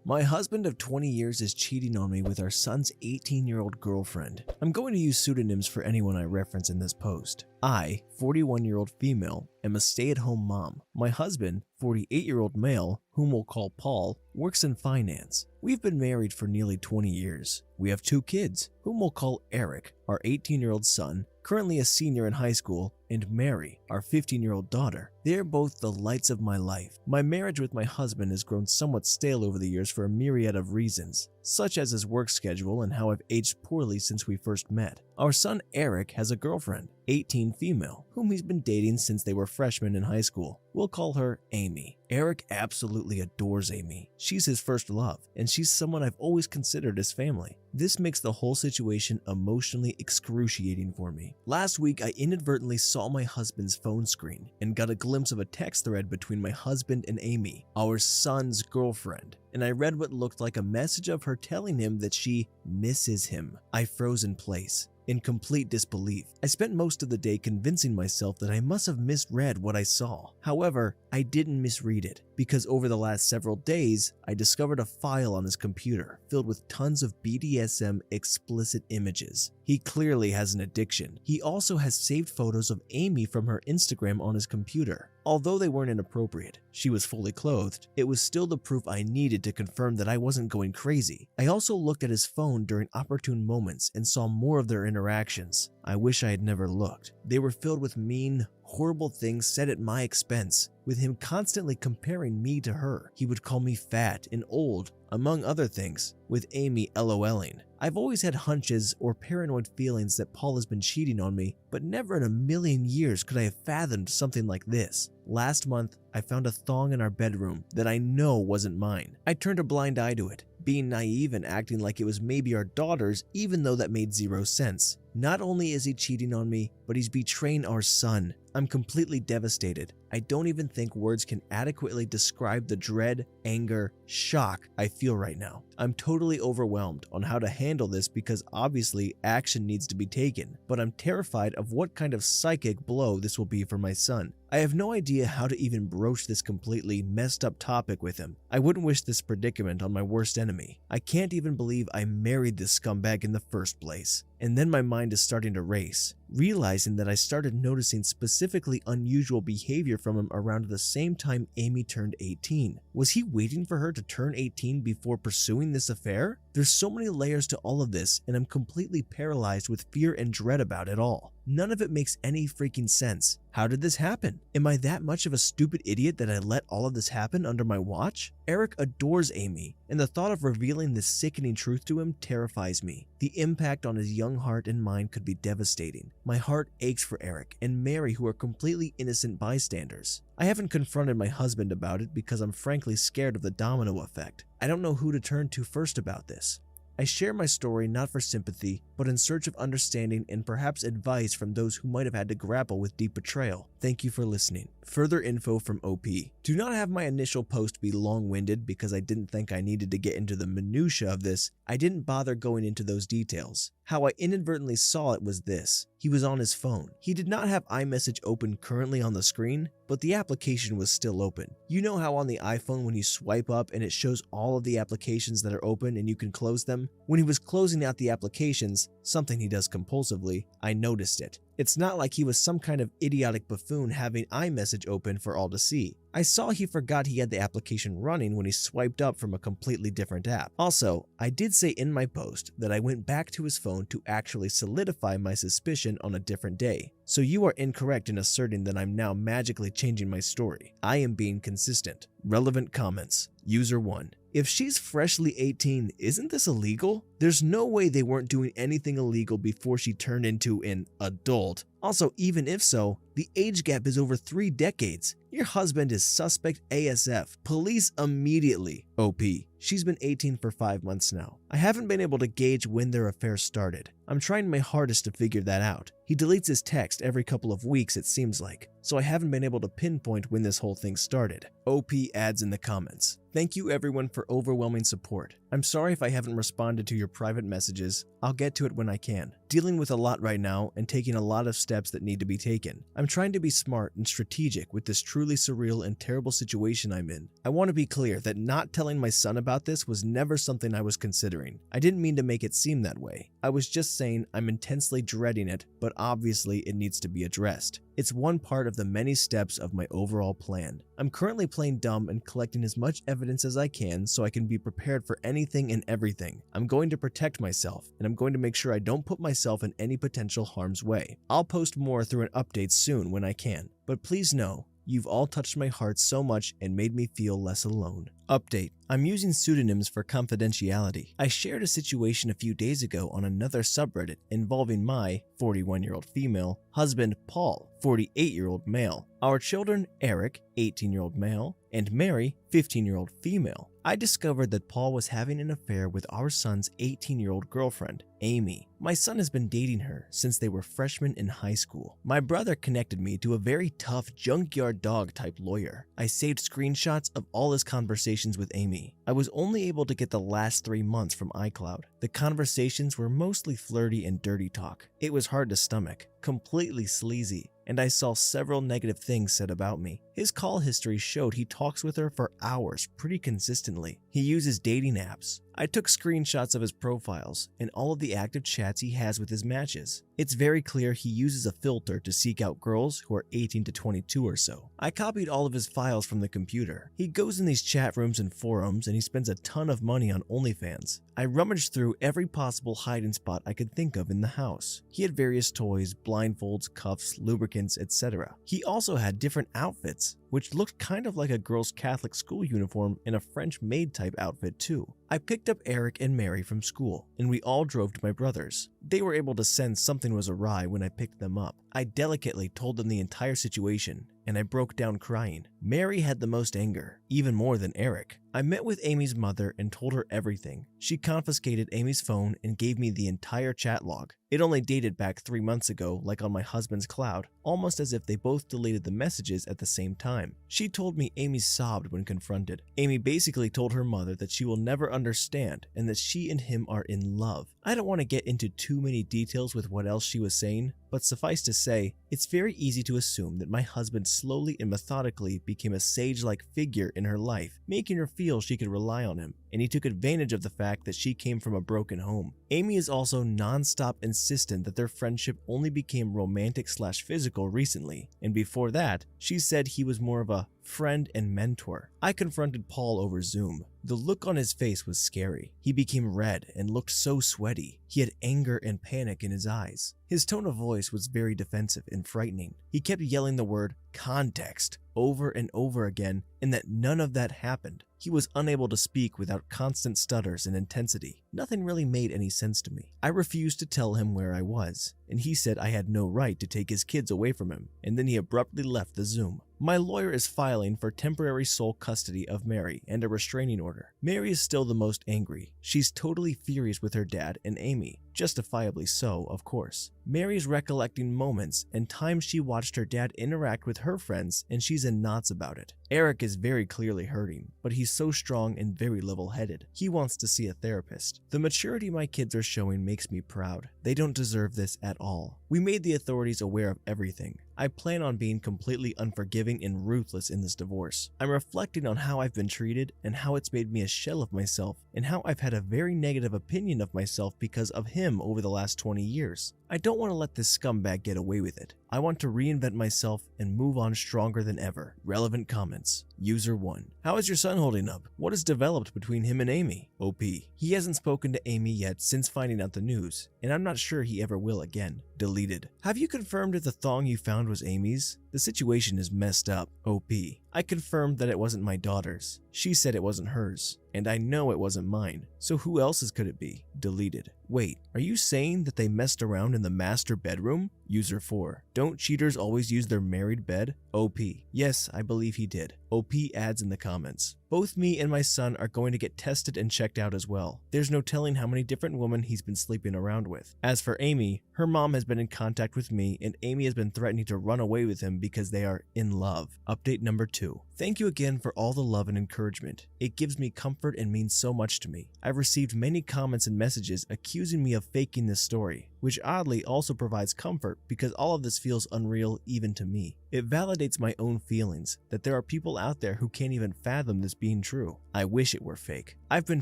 My husband of 20 years is cheating on me with our son's 18-year-old girlfriend. I'm going to use pseudonyms for anyone I reference in this post. I, 41-year-old female, am a stay-at-home mom. My husband, 48-year-old male, whom we'll call Paul, works in finance. We've been married for nearly 20 years. We have 2 kids, whom we'll call Eric, our 18-year-old son, currently a senior in high school, and Mary, our 15-year-old daughter. They are both the lights of my life. My marriage with my husband has grown somewhat stale over the years for a myriad of reasons, such as his work schedule and how I've aged poorly since we first met. Our son Eric has a girlfriend, 18 female, whom he's been dating since they were freshmen in high school. We'll call her Amy. Eric absolutely adores Amy. She's his first love, and she's someone I've always considered as family. This makes the whole situation emotionally excruciating for me. Last week, I inadvertently saw my husband's phone screen and got a glimpse of a text thread between my husband and Amy, our son's girlfriend, and I read what looked like a message of her telling him that she misses him. I froze in place, in complete disbelief. I spent most of the day convincing myself that I must have misread what I saw. However, I didn't misread it, because over the last several days, I discovered a file on his computer filled with tons of BDSM explicit images. He clearly has an addiction. He also has saved photos of Amy from her Instagram on his computer. Although they weren't inappropriate, she was fully clothed, it was still the proof I needed to confirm that I wasn't going crazy. I also looked at his phone during opportune moments and saw more of their interactions. I wish I had never looked. They were filled with mean, horrible things said at my expense, with him constantly comparing me to her. He would call me fat and old, among other things, with Amy LOLing. I've always had hunches or paranoid feelings that Paul has been cheating on me, but never in a million years could I have fathomed something like this. Last month, I found a thong in our bedroom that I know wasn't mine. I turned a blind eye to it, being naive and acting like it was maybe our daughter's, even though that made zero sense. Not only is he cheating on me, but he's betraying our son. I'm completely devastated. I don't even think words can adequately describe the dread, anger, shock I feel right now. I'm totally overwhelmed on how to handle this because obviously action needs to be taken, but I'm terrified of what kind of psychic blow this will be for my son. I have no idea how to even broach this completely messed up topic with him. I wouldn't wish this predicament on my worst enemy. I can't even believe I married this scumbag in the first place. And then my mind is starting to race, realizing that I started noticing specifically unusual behavior from him around the same time Amy turned 18. Was he waiting for her to turn 18 before pursuing this affair? There's so many layers to all of this, and I'm completely paralyzed with fear and dread about it all. None of it makes any freaking sense. How did this happen? Am I that much of a stupid idiot that I let all of this happen under my watch? Eric adores Amy, and the thought of revealing this sickening truth to him terrifies me. The impact on his young heart and mind could be devastating. My heart aches for Eric and Mary, who are completely innocent bystanders. I haven't confronted my husband about it because I'm frankly scared of the domino effect. I don't know who to turn to first about this. I share my story not for sympathy, but in search of understanding and perhaps advice from those who might have had to grapple with deep betrayal. Thank you for listening. Further info from OP. Do not have my initial post be long-winded because I didn't think I needed to get into the minutia of this. I didn't bother going into those details. How I inadvertently saw it was this. He was on his phone. He did not have iMessage open currently on the screen, but the application was still open. You know how on the iPhone when you swipe up and it shows all of the applications that are open and you can close them? When he was closing out the applications, something he does compulsively, I noticed it. It's not like he was some kind of idiotic buffoon having iMessage open for all to see. I saw he forgot he had the application running when he swiped up from a completely different app. Also, I did say in my post that I went back to his phone to actually solidify my suspicion on a different day. So you are incorrect in asserting that I'm now magically changing my story. I am being consistent. Relevant comments. User 1. If she's freshly 18, isn't this illegal? There's no way they weren't doing anything illegal before she turned into an adult. Also, even if so, the age gap is over 3 decades. Your husband is suspect ASF. Police immediately. OP. She's been 18 for 5 months now. I haven't been able to gauge when their affair started. I'm trying my hardest to figure that out. He deletes his text every couple of weeks, it seems like, so I haven't been able to pinpoint when this whole thing started. OP adds in the comments, "Thank you everyone for overwhelming support. I'm sorry if I haven't responded to your private messages. I'll get to it when I can. dealing with a lot right now and taking a lot of steps that need to be taken. I'm trying to be smart and strategic with this truly surreal and terrible situation I'm in. I want to be clear that not telling my son about this was never something I was considering. I didn't mean to make it seem that way. I was just saying I'm intensely dreading it, but obviously it needs to be addressed. It's one part of the many steps of my overall plan. I'm currently playing dumb and collecting as much evidence as I can so I can be prepared for anything and everything. I'm going to protect myself, and I'm going to make sure I don't put myself in any potential harm's way. I'll post more through an update soon when I can, but please know, you've all touched my heart so much and made me feel less alone. Update. I'm using pseudonyms for confidentiality. I shared a situation a few days ago on another subreddit involving my 41-year-old female husband Paul, 48-year-old male, our children Eric, 18-year-old male, and Mary, 15-year-old female. I discovered that Paul was having an affair with our son's 18-year-old girlfriend, Amy. My son has been dating her since they were freshmen in high school. My brother connected me to a very tough junkyard dog type lawyer. I saved screenshots of all his conversations with Amy. I was only able to get the last 3 months from iCloud. The conversations were mostly flirty and dirty talk. It was hard to stomach, completely sleazy, and I saw several negative things said about me. His call history showed he talks with her for hours pretty consistently. He uses dating apps. I took screenshots of his profiles and all of the active chats he has with his matches. It's very clear he uses a filter to seek out girls who are 18 to 22 or so. I copied all of his files from the computer. He goes in these chat rooms and forums and he spends a ton of money on OnlyFans. I rummaged through every possible hiding spot I could think of in the house. He had various toys, blindfolds, cuffs, lubricants, etc. He also had different outfits, which looked kind of like a girl's Catholic school uniform and a French maid type outfit too. I picked up Eric and Mary from school, and we all drove to my brother's. They were able to sense something was awry when I picked them up. I delicately told them the entire situation, and I broke down crying. Mary had the most anger, even more than Eric. I met with Amy's mother and told her everything. She confiscated Amy's phone and gave me the entire chat log. It only dated back 3 months ago, like on my husband's cloud, almost as if they both deleted the messages at the same time. She told me Amy sobbed when confronted. Amy basically told her mother that she will never understand and that she and him are in love. I don't want to get into too many details with what else she was saying, but suffice to say, it's very easy to assume that my husband slowly and methodically became a sage-like figure in her life, making her feel she could rely on him, and he took advantage of the fact that she came from a broken home. Amy is also non-stop insistent that their friendship only became romantic/physical recently, and before that, she said he was more of a friend and mentor. I confronted Paul over Zoom. The look on his face was scary. He became red and looked so sweaty. He had anger and panic in his eyes. His tone of voice was very defensive and frightening. He kept yelling the word context over and over again, and that none of that happened. He was unable to speak without constant stutters and intensity. Nothing really made any sense to me. I refused to tell him where I was, and he said I had no right to take his kids away from him, and then he abruptly left the Zoom. My lawyer is filing for temporary sole custody of Mary and a restraining order. Mary is still the most angry. She's totally furious with her dad and Amy, justifiably so, of course. Mary's recollecting moments and times she watched her dad interact with her friends, and she's in knots about it. Eric is very clearly hurting, but he's so strong and very level-headed. He wants to see a therapist. The maturity my kids are showing makes me proud. They don't deserve this at all. We made the authorities aware of everything. I plan on being completely unforgiving and ruthless in this divorce. I'm reflecting on how I've been treated and how it's made me a shell of myself, and how I've had a very negative opinion of myself because of him over the last 20 years. I don't want to let this scumbag get away with it. I want to reinvent myself and move on stronger than ever. Relevant comments. User 1. How is your son holding up? What has developed between him and Amy? OP. He hasn't spoken to Amy yet since finding out the news, and I'm not sure he ever will again. Deleted. Have you confirmed if the thong you found was Amy's? The situation is messed up. OP. I confirmed that it wasn't my daughter's. She said it wasn't hers, and I know it wasn't mine. So who else's could it be? Deleted. Wait, are you saying that they messed around in the master bedroom? User 4. Don't cheaters always use their married bed? OP. Yes, I believe he did. OP adds in the comments. Both me and my son are going to get tested and checked out as well. There's no telling how many different women he's been sleeping around with. As for Amy, her mom has been in contact with me, and Amy has been threatening to run away with him because they are in love. Update number 2. Thank you again for all the love and encouragement. It gives me comfort comfort and means so much to me. I've received many comments and messages accusing me of faking this story, which oddly also provides comfort because all of this feels unreal even to me. It validates my own feelings that there are people out there who can't even fathom this being true. I wish it were fake. I've been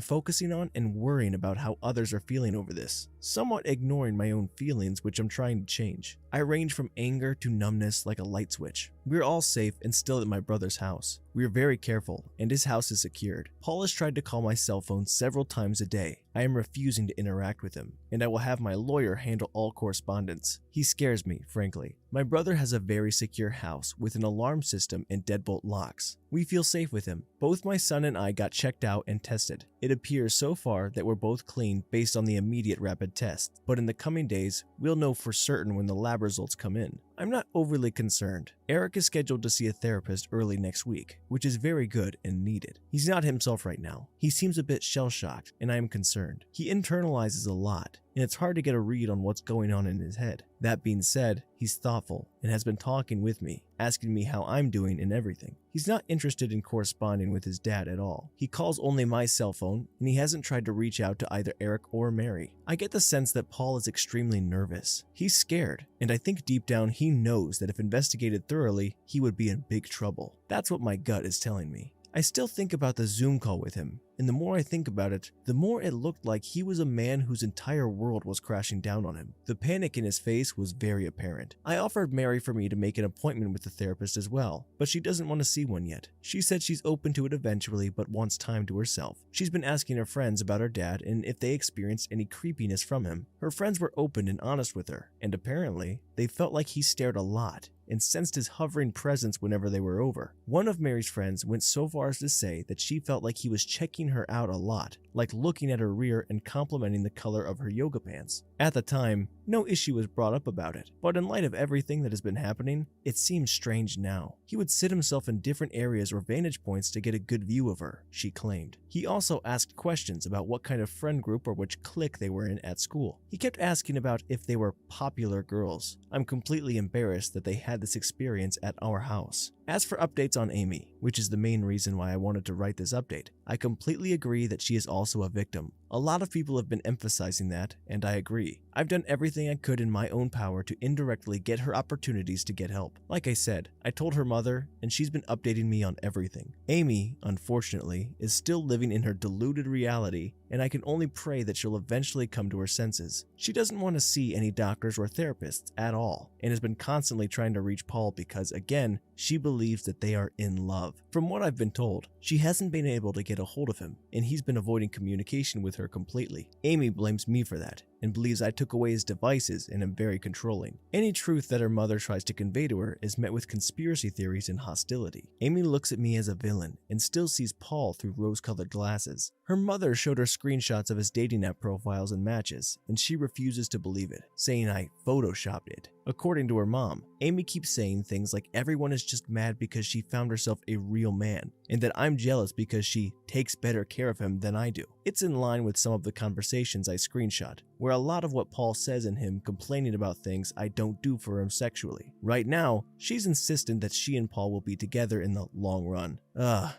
focusing on and worrying about how others are feeling over this, somewhat ignoring my own feelings, which I'm trying to change. I range from anger to numbness like a light switch. We're all safe and still at my brother's house. We are very careful, and his house is secured. Paul has tried to call my cell phone several times a day. I am refusing to interact with him, and I will have my lawyer handle all correspondence. He scares me, frankly. My brother has a very secure house with an alarm system and deadbolt locks. We feel safe with him. Both my son and I got checked out and tested. It appears so far that we're both clean based on the immediate rapid test, but in the coming days, we'll know for certain when the lab results come in. I'm not overly concerned. Eric is scheduled to see a therapist early next week, which is very good and needed. He's not himself right now. He seems a bit shell-shocked, and I am concerned. He internalizes a lot, and it's hard to get a read on what's going on in his head. That being said, he's thoughtful and has been talking with me, asking me how I'm doing and everything. He's not interested in corresponding with his dad at all. He calls only my cell phone, and he hasn't tried to reach out to either Eric or Mary. I get the sense that Paul is extremely nervous. He's scared, and I think deep down he knows that if investigated thoroughly, he would be in big trouble. That's what my gut is telling me. I still think about the Zoom call with him, and the more I think about it, the more it looked like he was a man whose entire world was crashing down on him. The panic in his face was very apparent. I offered Mary for me to make an appointment with the therapist as well, but she doesn't want to see one yet. She said she's open to it eventually, but wants time to herself. She's been asking her friends about her dad and if they experienced any creepiness from him. Her friends were open and honest with her, and apparently, they felt like he stared a lot and sensed his hovering presence whenever they were over. One of Mary's friends went so far as to say that she felt like he was checking her out a lot, like looking at her rear and complimenting the color of her yoga pants. At the time, no issue was brought up about it, but in light of everything that has been happening, it seems strange now. He would sit himself in different areas or vantage points to get a good view of her, she claimed. He also asked questions about what kind of friend group or which clique they were in at school. He kept asking about if they were popular girls. I'm completely embarrassed that they had this experience at our house. As for updates on Amy, which is the main reason why I wanted to write this update, I completely agree that she is also a victim. A lot of people have been emphasizing that, and I agree. I've done everything I could in my own power to indirectly get her opportunities to get help. Like I said, I told her mother, and she's been updating me on everything. Amy, unfortunately, is still living in her deluded reality, and I can only pray that she'll eventually come to her senses. She doesn't want to see any doctors or therapists at all, and has been constantly trying to reach Paul because, again, she believes that they are in love. From what I've been told, she hasn't been able to get a hold of him, and he's been avoiding communication with her completely. Amy blames me for that, and believes I took away his devices and am very controlling. Any truth that her mother tries to convey to her is met with conspiracy theories and hostility. Amy looks at me as a villain and still sees Paul through rose-colored glasses. Her mother showed her screenshots of his dating app profiles and matches, and she refuses to believe it, saying I photoshopped it. According to her mom, Amy keeps saying things like everyone is just mad because she found herself a real man, and that I'm jealous because she takes better care of him than I do. It's in line with some of the conversations I screenshot, where a lot of what Paul says in him complaining about things I don't do for him sexually. Right now, she's insistent that she and Paul will be together in the long run.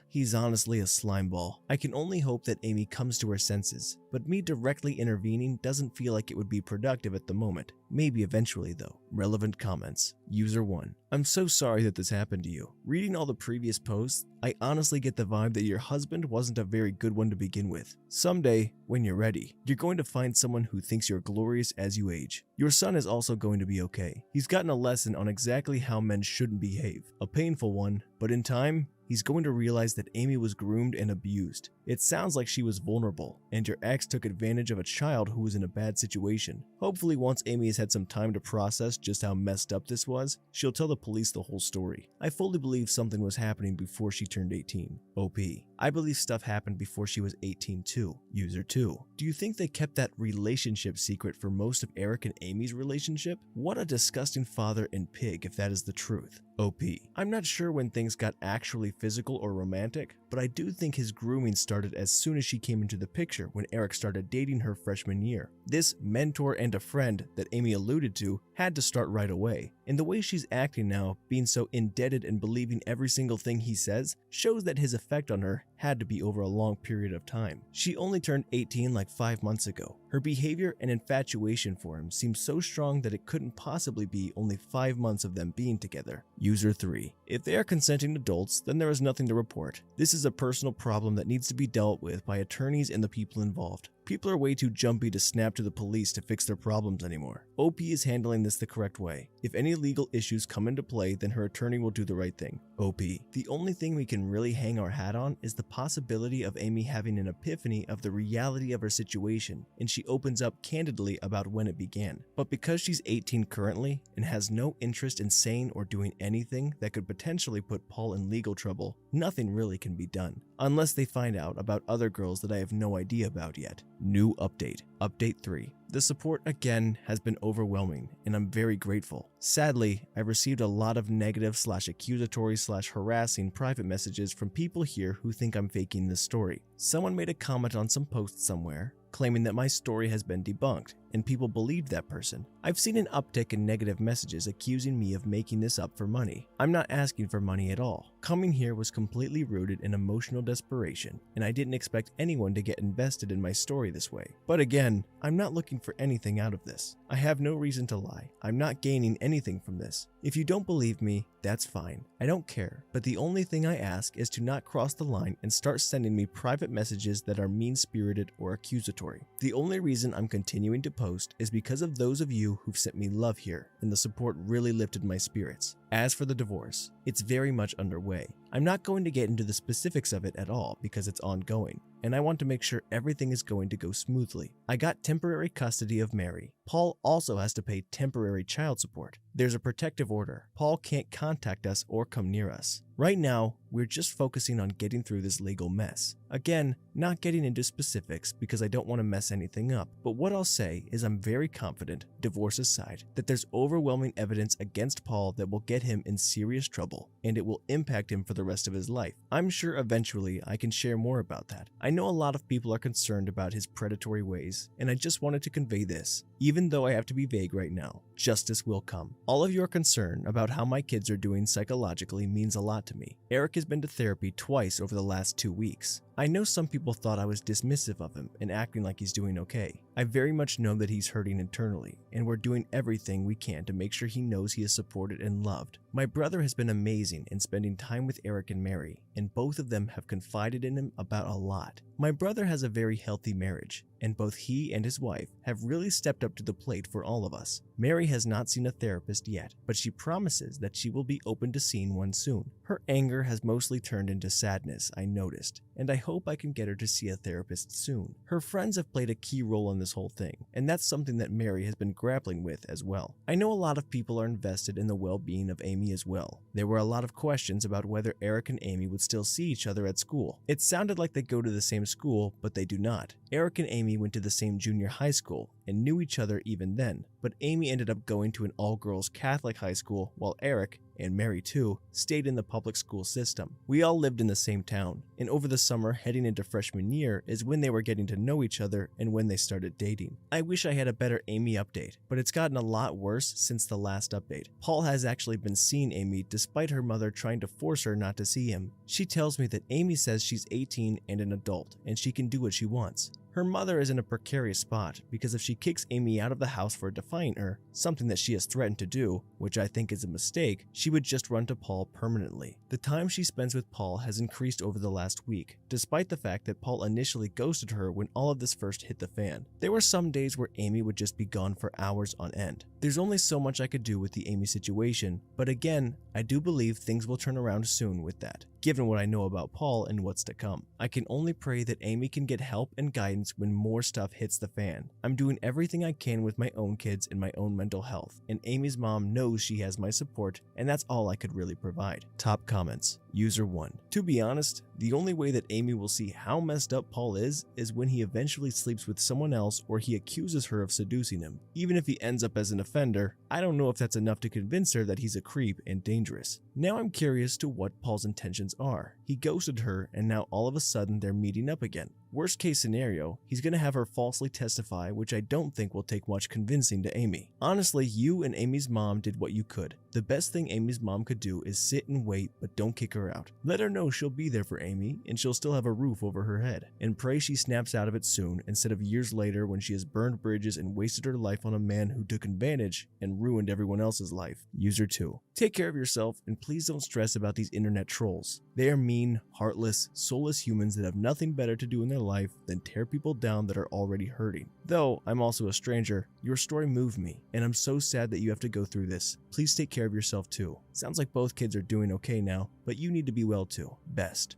He's honestly a slimeball. I can only hope that Amy comes to her senses, but me directly intervening doesn't feel like it would be productive at the moment. Maybe eventually though. Relevant comments. User 1. I'm so sorry that this happened to you. Reading all the previous posts, I honestly get the vibe that your husband wasn't a very good one to begin with. Someday, when you're ready, you're going to find someone who thinks you're glorious as you age. Your son is also going to be okay. He's gotten a lesson on exactly how men shouldn't behave. A painful one, but in time, he's going to realize that Amy was groomed and abused. It sounds like she was vulnerable, and your ex took advantage of a child who was in a bad situation. Hopefully once Amy has had some time to process just how messed up this was, she'll tell the police the whole story. I fully believe something was happening before she turned 18. OP. I believe stuff happened before she was 18 too. User 2. Do you think they kept that relationship secret for most of Eric and Amy's relationship? What a disgusting father and pig if that is the truth. OP. I'm not sure when things got actually physical or romantic, but I do think his grooming started as soon as she came into the picture when Eric started dating her freshman year. This mentor and a friend that Amy alluded to had to start right away, and the way she's acting now, being so indebted and believing every single thing he says, shows that his effect on her had to be over a long period of time. She only turned 18 like 5 months ago. Her behavior and infatuation for him seems so strong that it couldn't possibly be only 5 months of them being together. User 3. If they are consenting adults, then there is nothing to report. This is a personal problem that needs to be dealt with by attorneys and the people involved. People are way too jumpy to snap to the police to fix their problems anymore. OP is handling this the correct way. If any legal issues come into play, then her attorney will do the right thing. OP. The only thing we can really hang our hat on is the possibility of Amy having an epiphany of the reality of her situation, and she opens up candidly about when it began. But because she's 18 currently and has no interest in saying or doing anything that could potentially put Paul in legal trouble, nothing really can be done, unless they find out about other girls that I have no idea about yet. New update. Update 3. The support again has been overwhelming, and I'm very grateful. Sadly, I've received a lot of negative / accusatory / harassing private messages from people here who think I'm faking this story. Someone made a comment on some post somewhere, claiming that my story has been debunked, and people believed that person. I've seen an uptick in negative messages accusing me of making this up for money. I'm not asking for money at all. Coming here was completely rooted in emotional desperation, and I didn't expect anyone to get invested in my story this way. But again, I'm not looking for anything out of this. I have no reason to lie. I'm not gaining anything from this. If you don't believe me, that's fine. I don't care, but the only thing I ask is to not cross the line and start sending me private messages that are mean-spirited or accusatory. The only reason I'm continuing to post is because of those of you who've sent me love here, and the support really lifted my spirits. As for the divorce, it's very much underway. I'm not going to get into the specifics of it at all because it's ongoing, and I want to make sure everything is going to go smoothly. I got temporary custody of Mary. Paul also has to pay temporary child support. There's a protective order. Paul can't contact us or come near us. Right now, we're just focusing on getting through this legal mess. Again, not getting into specifics because I don't want to mess anything up, but what I'll say is I'm very confident, divorce aside, that there's overwhelming evidence against Paul that will get him in serious trouble, and it will impact him for the rest of his life. I'm sure eventually I can share more about that. I know a lot of people are concerned about his predatory ways, and I just wanted to convey this. Even though I have to be vague right now, justice will come. All of your concern about how my kids are doing psychologically means a lot to me. Eric has been to therapy twice over the last 2 weeks. I know some people thought I was dismissive of him and acting like he's doing okay. I very much know that he's hurting internally, and we're doing everything we can to make sure he knows he is supported and loved. My brother has been amazing in spending time with Eric and Mary, and both of them have confided in him about a lot. My brother has a very healthy marriage, and both he and his wife have really stepped up to the plate for all of us. Mary has not seen a therapist yet, but she promises that she will be open to seeing one soon. Her anger has mostly turned into sadness, I noticed, and I hope I can get her to see a therapist soon. Her friends have played a key role in this whole thing, and that's something that Mary has been grappling with as well. I know a lot of people are invested in the well-being of Amy as well. There were a lot of questions about whether Eric and Amy would still see each other at school. It sounded like they go to the same school, but they do not. Eric and Amy went to the same junior high school and knew each other even then, but Amy ended up going to an all-girls Catholic high school while Eric, and Mary too, stayed in the public school system. We all lived in the same town, and over the summer heading into freshman year is when they were getting to know each other and when they started dating. I wish I had a better Amy update, but it's gotten a lot worse since the last update. Paul has actually been seeing Amy despite her mother trying to force her not to see him. She tells me that Amy says she's 18 and an adult, and she can do what she wants. Her mother is in a precarious spot because if she kicks Amy out of the house for defying her, something that she has threatened to do, which I think is a mistake, she would just run to Paul permanently. The time she spends with Paul has increased over the last week, despite the fact that Paul initially ghosted her when all of this first hit the fan. There were some days where Amy would just be gone for hours on end. There's only so much I could do with the Amy situation, but again, I do believe things will turn around soon with that, given what I know about Paul and what's to come. I can only pray that Amy can get help and guidance when more stuff hits the fan. I'm doing everything I can with my own kids and my own mental health, and Amy's mom knows she has my support, and that's all I could really provide. Top comments. User 1. To be honest, the only way that Amy will see how messed up Paul is when he eventually sleeps with someone else or he accuses her of seducing him. Even if he ends up as an offender, I don't know if that's enough to convince her that he's a creep and dangerous. Now I'm curious to what Paul's intentions are. He ghosted her and now all of a sudden they're meeting up again. Worst case scenario, he's gonna have her falsely testify, which I don't think will take much convincing to Amy. Honestly, you and Amy's mom did what you could. The best thing Amy's mom could do is sit and wait, but don't kick her out. Let her know she'll be there for Amy, and she'll still have a roof over her head. And pray she snaps out of it soon, instead of years later when she has burned bridges and wasted her life on a man who took advantage and ruined everyone else's life. User 2. Take care of yourself, and please don't stress about these internet trolls. They are mean, heartless, soulless humans that have nothing better to do in their life than tear people down that are already hurting. Though I'm also a stranger, your story moved me, and I'm so sad that you have to go through this. Please take care of yourself too. Sounds like both kids are doing okay now, but you need to be well too. Best.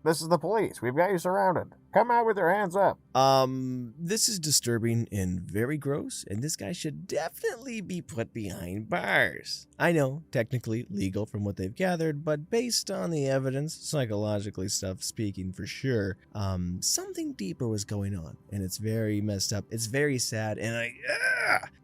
This is the police. We've got you surrounded. Come out with your hands up. This is disturbing and very gross, and this guy should definitely be put behind bars. I know, technically legal from what they've gathered, but based on the evidence, psychologically stuff speaking for sure, something deeper was going on, and it's very messed up. It's very sad, and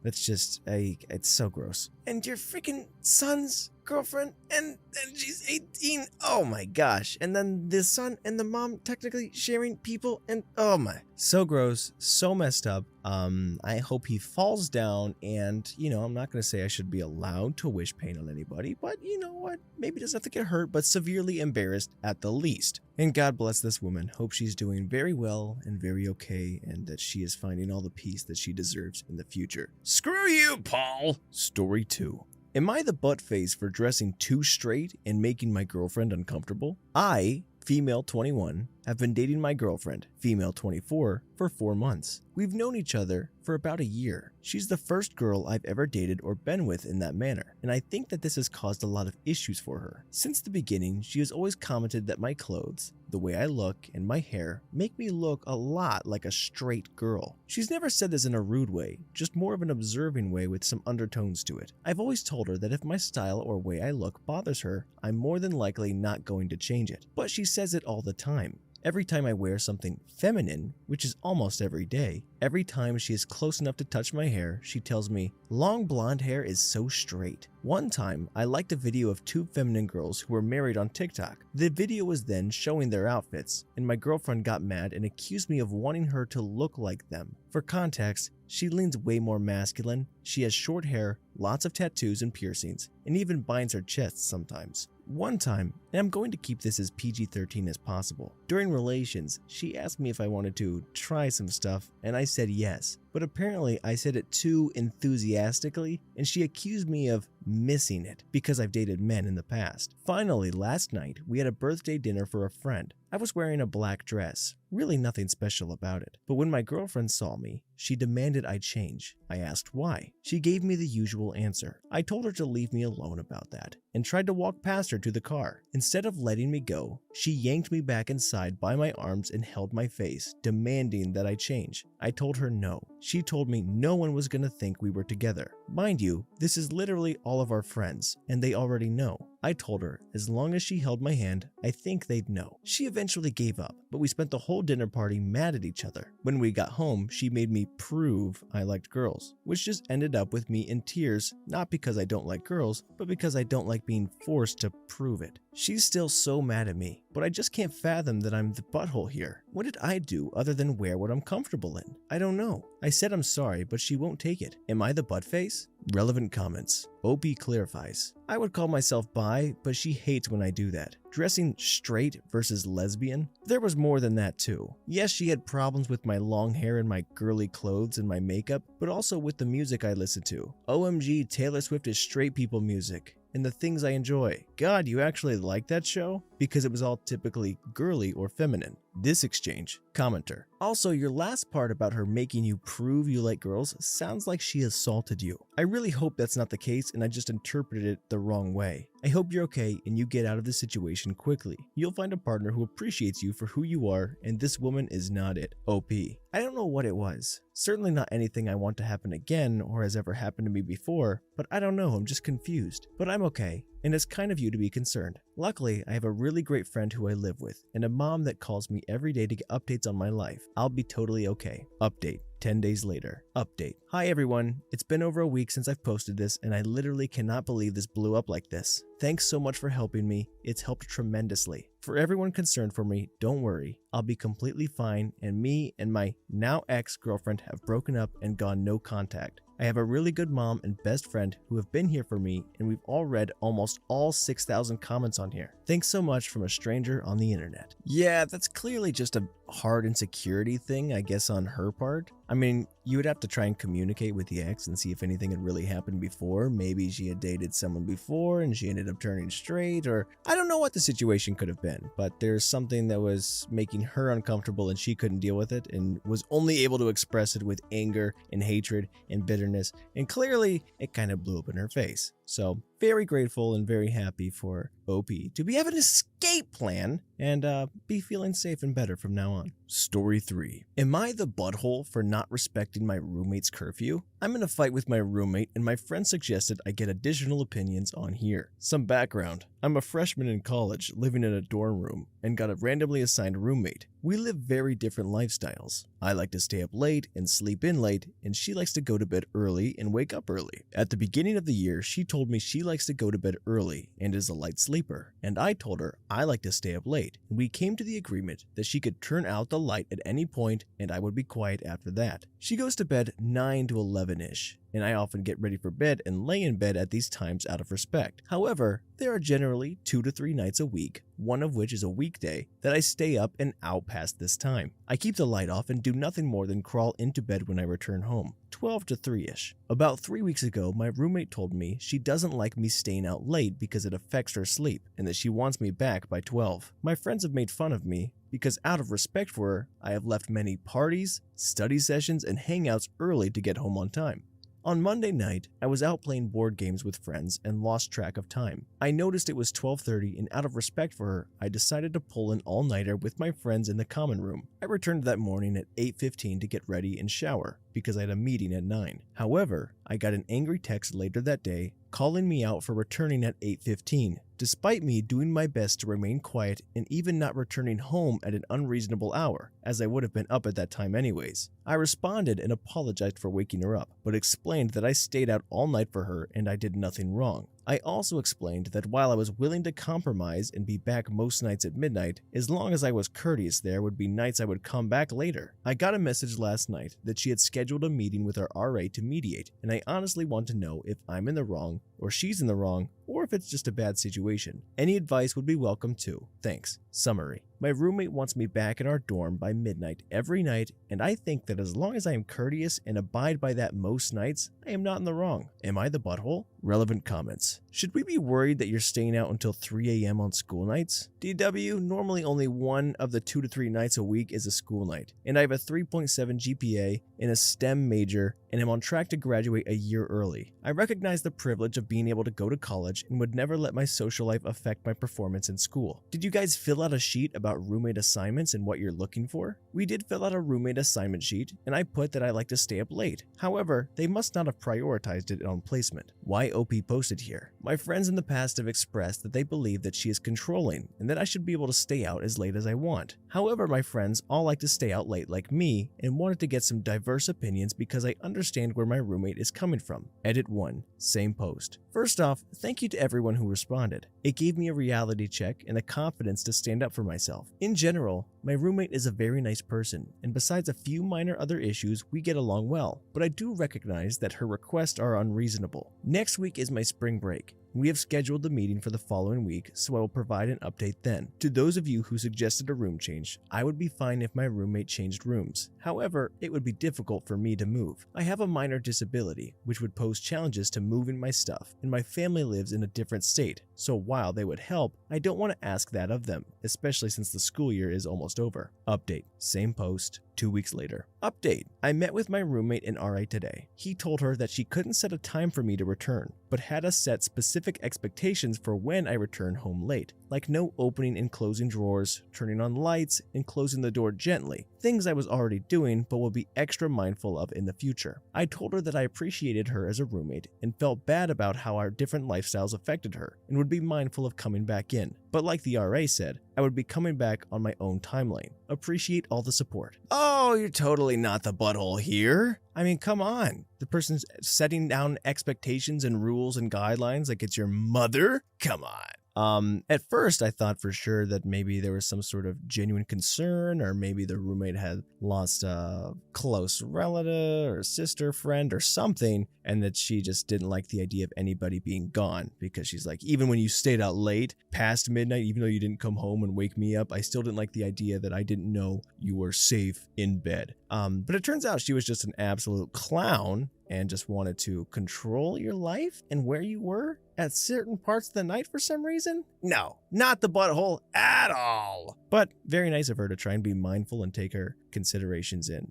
it's so gross. And your freaking son's girlfriend, and she's 18. Oh my gosh. And then the son and the mom technically sharing people, and oh my. So gross, so messed up. I hope he falls down, and I'm not gonna say I should be allowed to wish pain on anybody, but you know what? Maybe doesn't have to get hurt, but severely embarrassed at the least. And God bless this woman. Hope she's doing very well and very okay, and that she is finding all the peace that she deserves in the future. Screw you, Paul! Story 2. Am I the butt face for dressing too straight and making my girlfriend uncomfortable? I, female 21, have been dating my girlfriend, female 24, for 4 months. We've known each other for about a year. She's the first girl I've ever dated or been with in that manner, and I think that this has caused a lot of issues for her. Since the beginning, she has always commented that my clothes, the way I look, and my hair make me look a lot like a straight girl. She's never said this in a rude way, just more of an observing way with some undertones to it. I've always told her that if my style or way I look bothers her, I'm more than likely not going to change it. But she says it all the time. Every time I wear something feminine, which is almost every day, every time she is close enough to touch my hair, she tells me, long blonde hair is so straight. One time, I liked a video of 2 feminine girls who were married on TikTok. The video was then showing their outfits, and my girlfriend got mad and accused me of wanting her to look like them. For context, she leans way more masculine, she has short hair, lots of tattoos and piercings, and even binds her chest sometimes. One time, and I'm going to keep this as PG-13 as possible, during relations, she asked me if I wanted to try some stuff, and I said yes. But apparently I said it too enthusiastically, and she accused me of missing it because I've dated men in the past. Finally, last night, we had a birthday dinner for a friend. I was wearing a black dress, really nothing special about it. But when my girlfriend saw me, she demanded I change. I asked why. She gave me the usual answer. I told her to leave me alone about that, and tried to walk past her to the car. Instead of letting me go, she yanked me back inside by my arms and held my face, demanding that I change. I told her no. She told me no one was gonna think we were together. Mind you, this is literally all of our friends, and they already know. I told her as long as she held my hand, I think they'd know. She eventually gave up, but we spent the whole dinner party mad at each other. When we got home, she made me prove I liked girls, which just ended up with me in tears, not because I don't like girls, but because I don't like being forced to prove it. She's still so mad at me, but I just can't fathom that I'm the butthole here. What did I do other than wear what I'm comfortable in? I don't know. I said I'm sorry, but she won't take it. Am I the butt face? Relevant comments. OP clarifies. I would call myself bi, but she hates when I do that. Dressing straight versus lesbian? There was more than that too. Yes, she had problems with my long hair and my girly clothes and my makeup, but also with the music I listen to. OMG, Taylor Swift is straight people music. And the things I enjoy. God, you actually like that show? Because it was all typically girly or feminine. This exchange. Commenter. Also, your last part about her making you prove you like girls sounds like she assaulted you. I really hope that's not the case and I just interpreted it the wrong way. I hope you're okay and you get out of this situation quickly. You'll find a partner who appreciates you for who you are, and this woman is not it. OP. I don't know what it was. Certainly not anything I want to happen again or has ever happened to me before, but I don't know, I'm just confused. But I'm okay, and it's kind of you to be concerned. Luckily, I have a really great friend who I live with, and a mom that calls me every day to get updates on my life. I'll be totally okay. Update. 10 days later. Update. Hi everyone, it's been over a week since I've posted this and I literally cannot believe this blew up like this. Thanks so much for helping me, it's helped tremendously. For everyone concerned for me, don't worry, I'll be completely fine and me and my now ex-girlfriend have broken up and gone no contact. I have a really good mom and best friend who have been here for me and we've all read almost all 6,000 comments on here. Thanks so much from a stranger on the internet. Yeah, that's clearly just a hard insecurity thing, I guess, on her part. I mean, you would have to try and communicate with the ex and see if anything had really happened before. Maybe she had dated someone before and she ended up turning straight, or I don't know what the situation could have been, but there's something that was making her uncomfortable and she couldn't deal with it and was only able to express it with anger and hatred and bitterness, and clearly it kind of blew up in her face. So very grateful and very happy for OP to be having an escape plan and be feeling safe and better from now on. Story 3. Am I the butthole for not respecting my roommate's curfew? I'm in a fight with my roommate and my friend suggested I get additional opinions on here. Some background. I'm a freshman in college living in a dorm room and got a randomly assigned roommate. We live very different lifestyles. I like to stay up late and sleep in late, and she likes to go to bed early and wake up early. At the beginning of the year, she told me she likes to go to bed early and is a light sleeper, and I told her I like to stay up late, and we came to the agreement that she could turn out the light at any point and I would be quiet after that. She goes to bed 9 to 11-ish. And I often get ready for bed and lay in bed at these times out of respect. However, there are generally 2 to 3 nights a week, one of which is a weekday, that I stay up and out past this time. I keep the light off and do nothing more than crawl into bed when I return home, 12 to 3-ish. About 3 weeks ago, my roommate told me she doesn't like me staying out late because it affects her sleep and that she wants me back by 12. My friends have made fun of me because out of respect for her, I have left many parties, study sessions, and hangouts early to get home on time. On Monday night, I was out playing board games with friends and lost track of time. I noticed it was 12:30 and out of respect for her, I decided to pull an all-nighter with my friends in the common room. I returned that morning at 8:15 to get ready and shower because I had a meeting at 9. However, I got an angry text later that day calling me out for returning at 8:15, despite me doing my best to remain quiet and even not returning home at an unreasonable hour, as I would have been up at that time anyways. I responded and apologized for waking her up, but explained that I stayed out all night for her and I did nothing wrong. I also explained that while I was willing to compromise and be back most nights at midnight, as long as I was courteous, there would be nights I would come back later. I got a message last night that she had scheduled a meeting with our RA to mediate, and I honestly want to know if I'm in the wrong, or she's in the wrong, or if it's just a bad situation. Any advice would be welcome too. Thanks. Summary. My roommate wants me back in our dorm by midnight every night, and I think that as long as I am courteous and abide by that most nights, I am not in the wrong. Am I the butthole? Relevant comments. Should we be worried that you're staying out until 3 a.m. on school nights? DW, normally only one of the 2 to 3 nights a week is a school night, and I have a 3.7 GPA in a STEM major and am on track to graduate a year early. I recognize the privilege of being able to go to college and would never let my social life affect my performance in school. Did you guys fill out a sheet about roommate assignments and what you're looking for? We did fill out a roommate assignment sheet, and I put that I like to stay up late. However, they must not have prioritized it on placement. Why OP posted here? My friends in the past have expressed that they believe that she is controlling and that I should be able to stay out as late as I want. However, my friends all like to stay out late like me and wanted to get some diverse opinions because I understand where my roommate is coming from. Edit 1. Same post. First off, thank you to everyone who responded. It gave me a reality check and the confidence to stand up for myself. In general, my roommate is a very nice person, and besides a few minor other issues, we get along well, but I do recognize that her requests are unreasonable. Next week is my spring break. We have scheduled the meeting for the following week, so I will provide an update then. To those of you who suggested a room change, I would be fine if my roommate changed rooms. However, it would be difficult for me to move. I have a minor disability, which would pose challenges to moving my stuff, and my family lives in a different state, so while they would help, I don't want to ask that of them, especially since the school year is almost over. Update. Same post. 2 weeks later. Update. I met with my roommate in RA today. He told her that she couldn't set a time for me to return, but had us set specific expectations for when I return home late, like no opening and closing drawers, turning on lights, and closing the door gently, things I was already doing but will be extra mindful of in the future. I told her that I appreciated her as a roommate and felt bad about how our different lifestyles affected her and would be mindful of coming back in. But like the RA said, I would be coming back on my own timeline. Appreciate all the support. Oh, you're totally not the butthole here. I mean, come on. The person's setting down expectations and rules and guidelines like it's your mother? Come on. At first I thought for sure that maybe there was some sort of genuine concern, or maybe the roommate had lost a close relative or sister, friend or something, and that she just didn't like the idea of anybody being gone, because she's like, even when you stayed out late past midnight, even though you didn't come home and wake me up, I still didn't like the idea that I didn't know you were safe in bed. But it turns out she was just an absolute clown and just wanted to control your life and where you were at certain parts of the night for some reason? No, not the butthole at all. But very nice of her to try and be mindful and take her considerations in.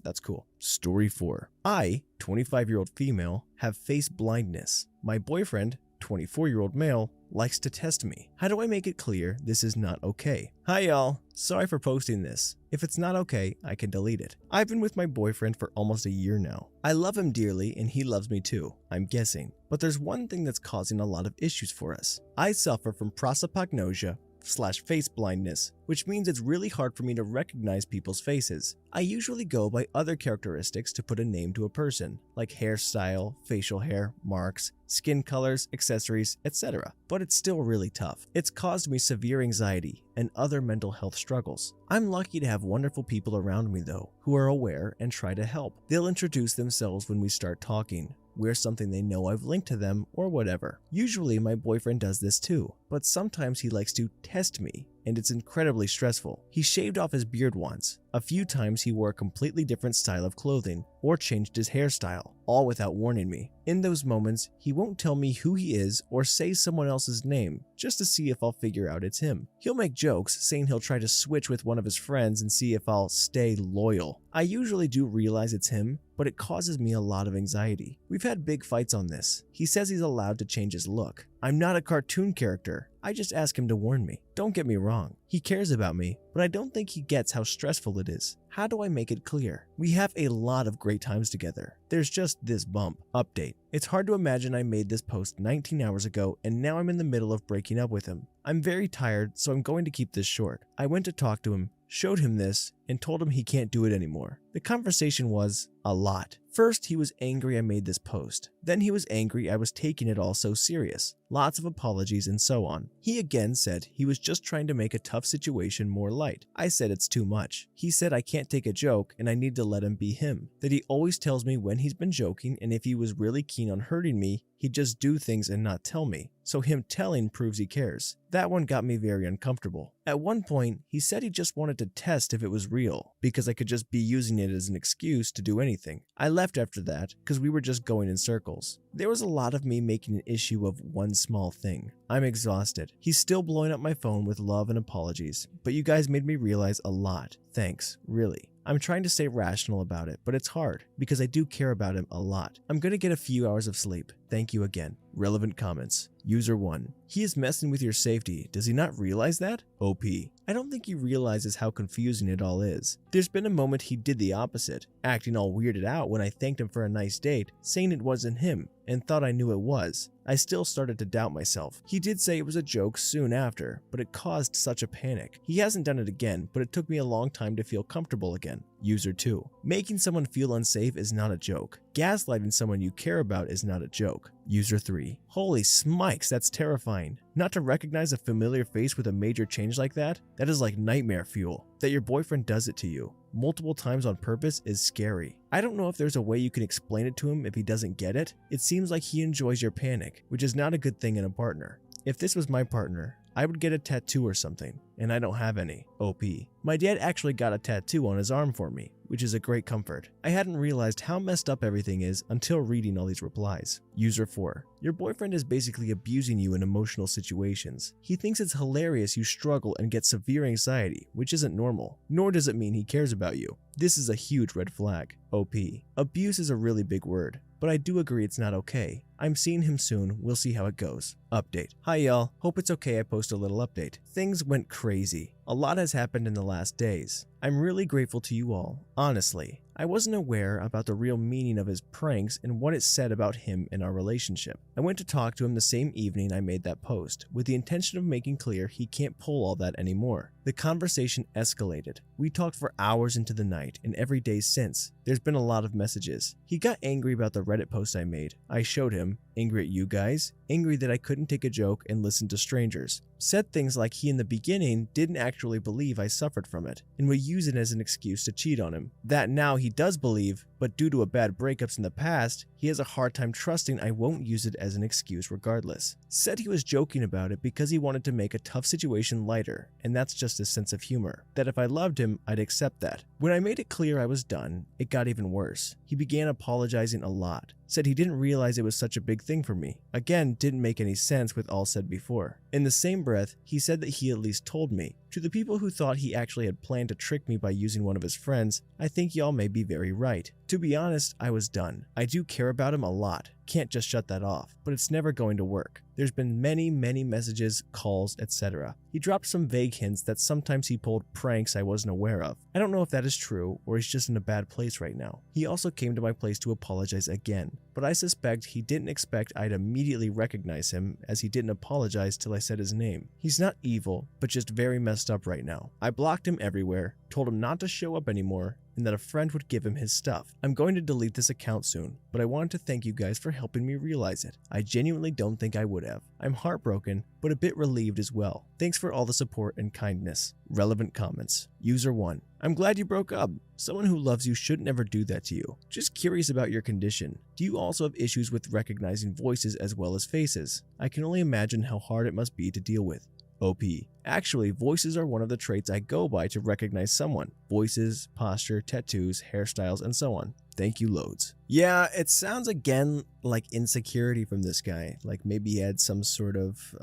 That's cool. Story 4. I, 25-year-old female, have face blindness. My boyfriend, 24-year-old male, likes to test me. How do I make it clear this is not okay? Hi y'all, sorry for posting this. If it's not okay, I can delete it. I've been with my boyfriend for almost a year now. I love him dearly and he loves me too, I'm guessing. But there's one thing that's causing a lot of issues for us. I suffer from prosopagnosia/face blindness, which means it's really hard for me to recognize people's faces. I usually go by other characteristics to put a name to a person, like hairstyle, facial hair, marks, skin colors, accessories, etc. But it's still really tough. It's caused me severe anxiety and other mental health struggles. I'm lucky to have wonderful people around me though, who are aware and try to help. They'll introduce themselves when we start talking, wear something they know I've linked to them, or whatever. Usually my boyfriend does this too, but sometimes he likes to test me, and it's incredibly stressful. He shaved off his beard once. A few times he wore a completely different style of clothing, or changed his hairstyle, all without warning me. In those moments, he won't tell me who he is or say someone else's name, just to see if I'll figure out it's him. He'll make jokes, saying he'll try to switch with one of his friends and see if I'll stay loyal. I usually do realize it's him, but it causes me a lot of anxiety. We've had big fights on this. He says he's allowed to change his look. I'm not a cartoon character. I just ask him to warn me. Don't get me wrong, he cares about me, but I don't think he gets how stressful it is. How do I make it clear? We have a lot of great times together. There's just this bump. Update. It's hard to imagine I made this post 19 hours ago and now I'm in the middle of breaking up with him. I'm very tired, so I'm going to keep this short. I went to talk to him, showed him this, and told him he can't do it anymore. The conversation was a lot. First, he was angry I made this post. Then he was angry I was taking it all so serious. Lots of apologies and so on. He again said he was just trying to make a tough situation more light. I said it's too much. He said I can't take a joke and I need to let him be him. That he always tells me when he's been joking, and if he was really keen on hurting me, he'd just do things and not tell me. So him telling proves he cares. That one got me very uncomfortable. At one point, he said he just wanted to test if it was real, because I could just be using it as an excuse to do anything. I left after that because we were just going in circles. There was a lot of me making an issue of one small thing. I'm exhausted. He's still blowing up my phone with love and apologies, but you guys made me realize a lot. Thanks, really. I'm trying to stay rational about it, but it's hard because I do care about him a lot. I'm gonna get a few hours of sleep. Thank you again. Relevant comments. User 1. He is messing with your safety. Does he not realize that? OP. I don't think he realizes how confusing it all is. There's been a moment he did the opposite, acting all weirded out when I thanked him for a nice date, saying it wasn't him, and thought I knew it was. I still started to doubt myself. He did say it was a joke soon after, but it caused such a panic. He hasn't done it again, but it took me a long time to feel comfortable again. User 2. Making someone feel unsafe is not a joke. Gaslighting someone you care about is not a joke. User 3. Holy smikes, that's terrifying. Not to recognize a familiar face with a major change like that is like nightmare fuel. That your boyfriend does it to you multiple times on purpose is scary. I don't know if there's a way you can explain it to him if he doesn't get it. It seems like he enjoys your panic, which is not a good thing in a partner. If this was my partner, I would get a tattoo or something, and I don't have any. OP. My dad actually got a tattoo on his arm for me, which is a great comfort. I hadn't realized how messed up everything is until reading all these replies. User 4. Your boyfriend is basically abusing you in emotional situations. He thinks it's hilarious you struggle and get severe anxiety, which isn't normal, nor does it mean he cares about you. This is a huge red flag. OP. Abuse is a really big word, but I do agree it's not okay. I'm seeing him soon, we'll see how it goes. Update. Hi y'all, hope it's okay I post a little update. Things went crazy. A lot has happened in the last days. I'm really grateful to you all, honestly. I wasn't aware about the real meaning of his pranks and what it said about him and our relationship. I went to talk to him the same evening I made that post, with the intention of making clear he can't pull all that anymore. The conversation escalated. We talked for hours into the night and every day since. There's been a lot of messages. He got angry about the Reddit post I made. I showed him. Angry at you guys. Angry that I couldn't take a joke and listen to strangers. Said things like he in the beginning didn't actually believe I suffered from it and would use it as an excuse to cheat on him. That now he does believe, but due to a bad breakups in the past, he has a hard time trusting I won't use it as an excuse regardless. Said he was joking about it because he wanted to make a tough situation lighter, and that's just his sense of humor. That if I loved him, I'd accept that. When I made it clear I was done, it got even worse. He began apologizing a lot. Said he didn't realize it was such a big thing for me. Again, didn't make any sense with all said before. In the same breath, he said that he at least told me. To the people who thought he actually had planned to trick me by using one of his friends, I think y'all may be very right. To be honest, I was done. I do care about him a lot. Can't just shut that off, but it's never going to work. There's been many messages, calls, etc. He dropped some vague hints that sometimes he pulled pranks I wasn't aware of. I don't know if that is true or he's just in a bad place right now. He also came to my place to apologize again, but I suspect he didn't expect I'd immediately recognize him as he didn't apologize till I said his name. He's not evil, but just very messed up right now. I blocked him everywhere, told him not to show up anymore, and that a friend would give him his stuff. I'm going to delete this account soon, but I wanted to thank you guys for helping me realize it. I genuinely don't think I would have. I'm heartbroken, but a bit relieved as well. Thanks for all the support and kindness. Relevant comments. User 1. I'm glad you broke up. Someone who loves you shouldn't ever do that to you. Just curious about your condition. Do you also have issues with recognizing voices as well as faces? I can only imagine how hard it must be to deal with. OP. Actually, voices are one of the traits I go by to recognize someone. Voices, posture, tattoos, hairstyles, and so on. Thank you loads. Yeah, it sounds again like insecurity from this guy. Like maybe he had some sort of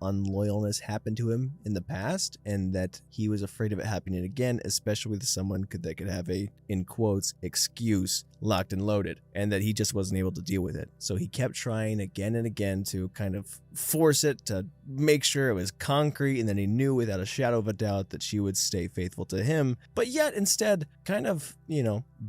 unloyalness happen to him in the past and that he was afraid of it happening again, especially with someone that could have a, in quotes, excuse locked and loaded, and that he just wasn't able to deal with it. So he kept trying again and again to kind of force it, to make sure it was concrete, and then he knew without a shadow of a doubt that she would stay faithful to him, but yet instead kind of,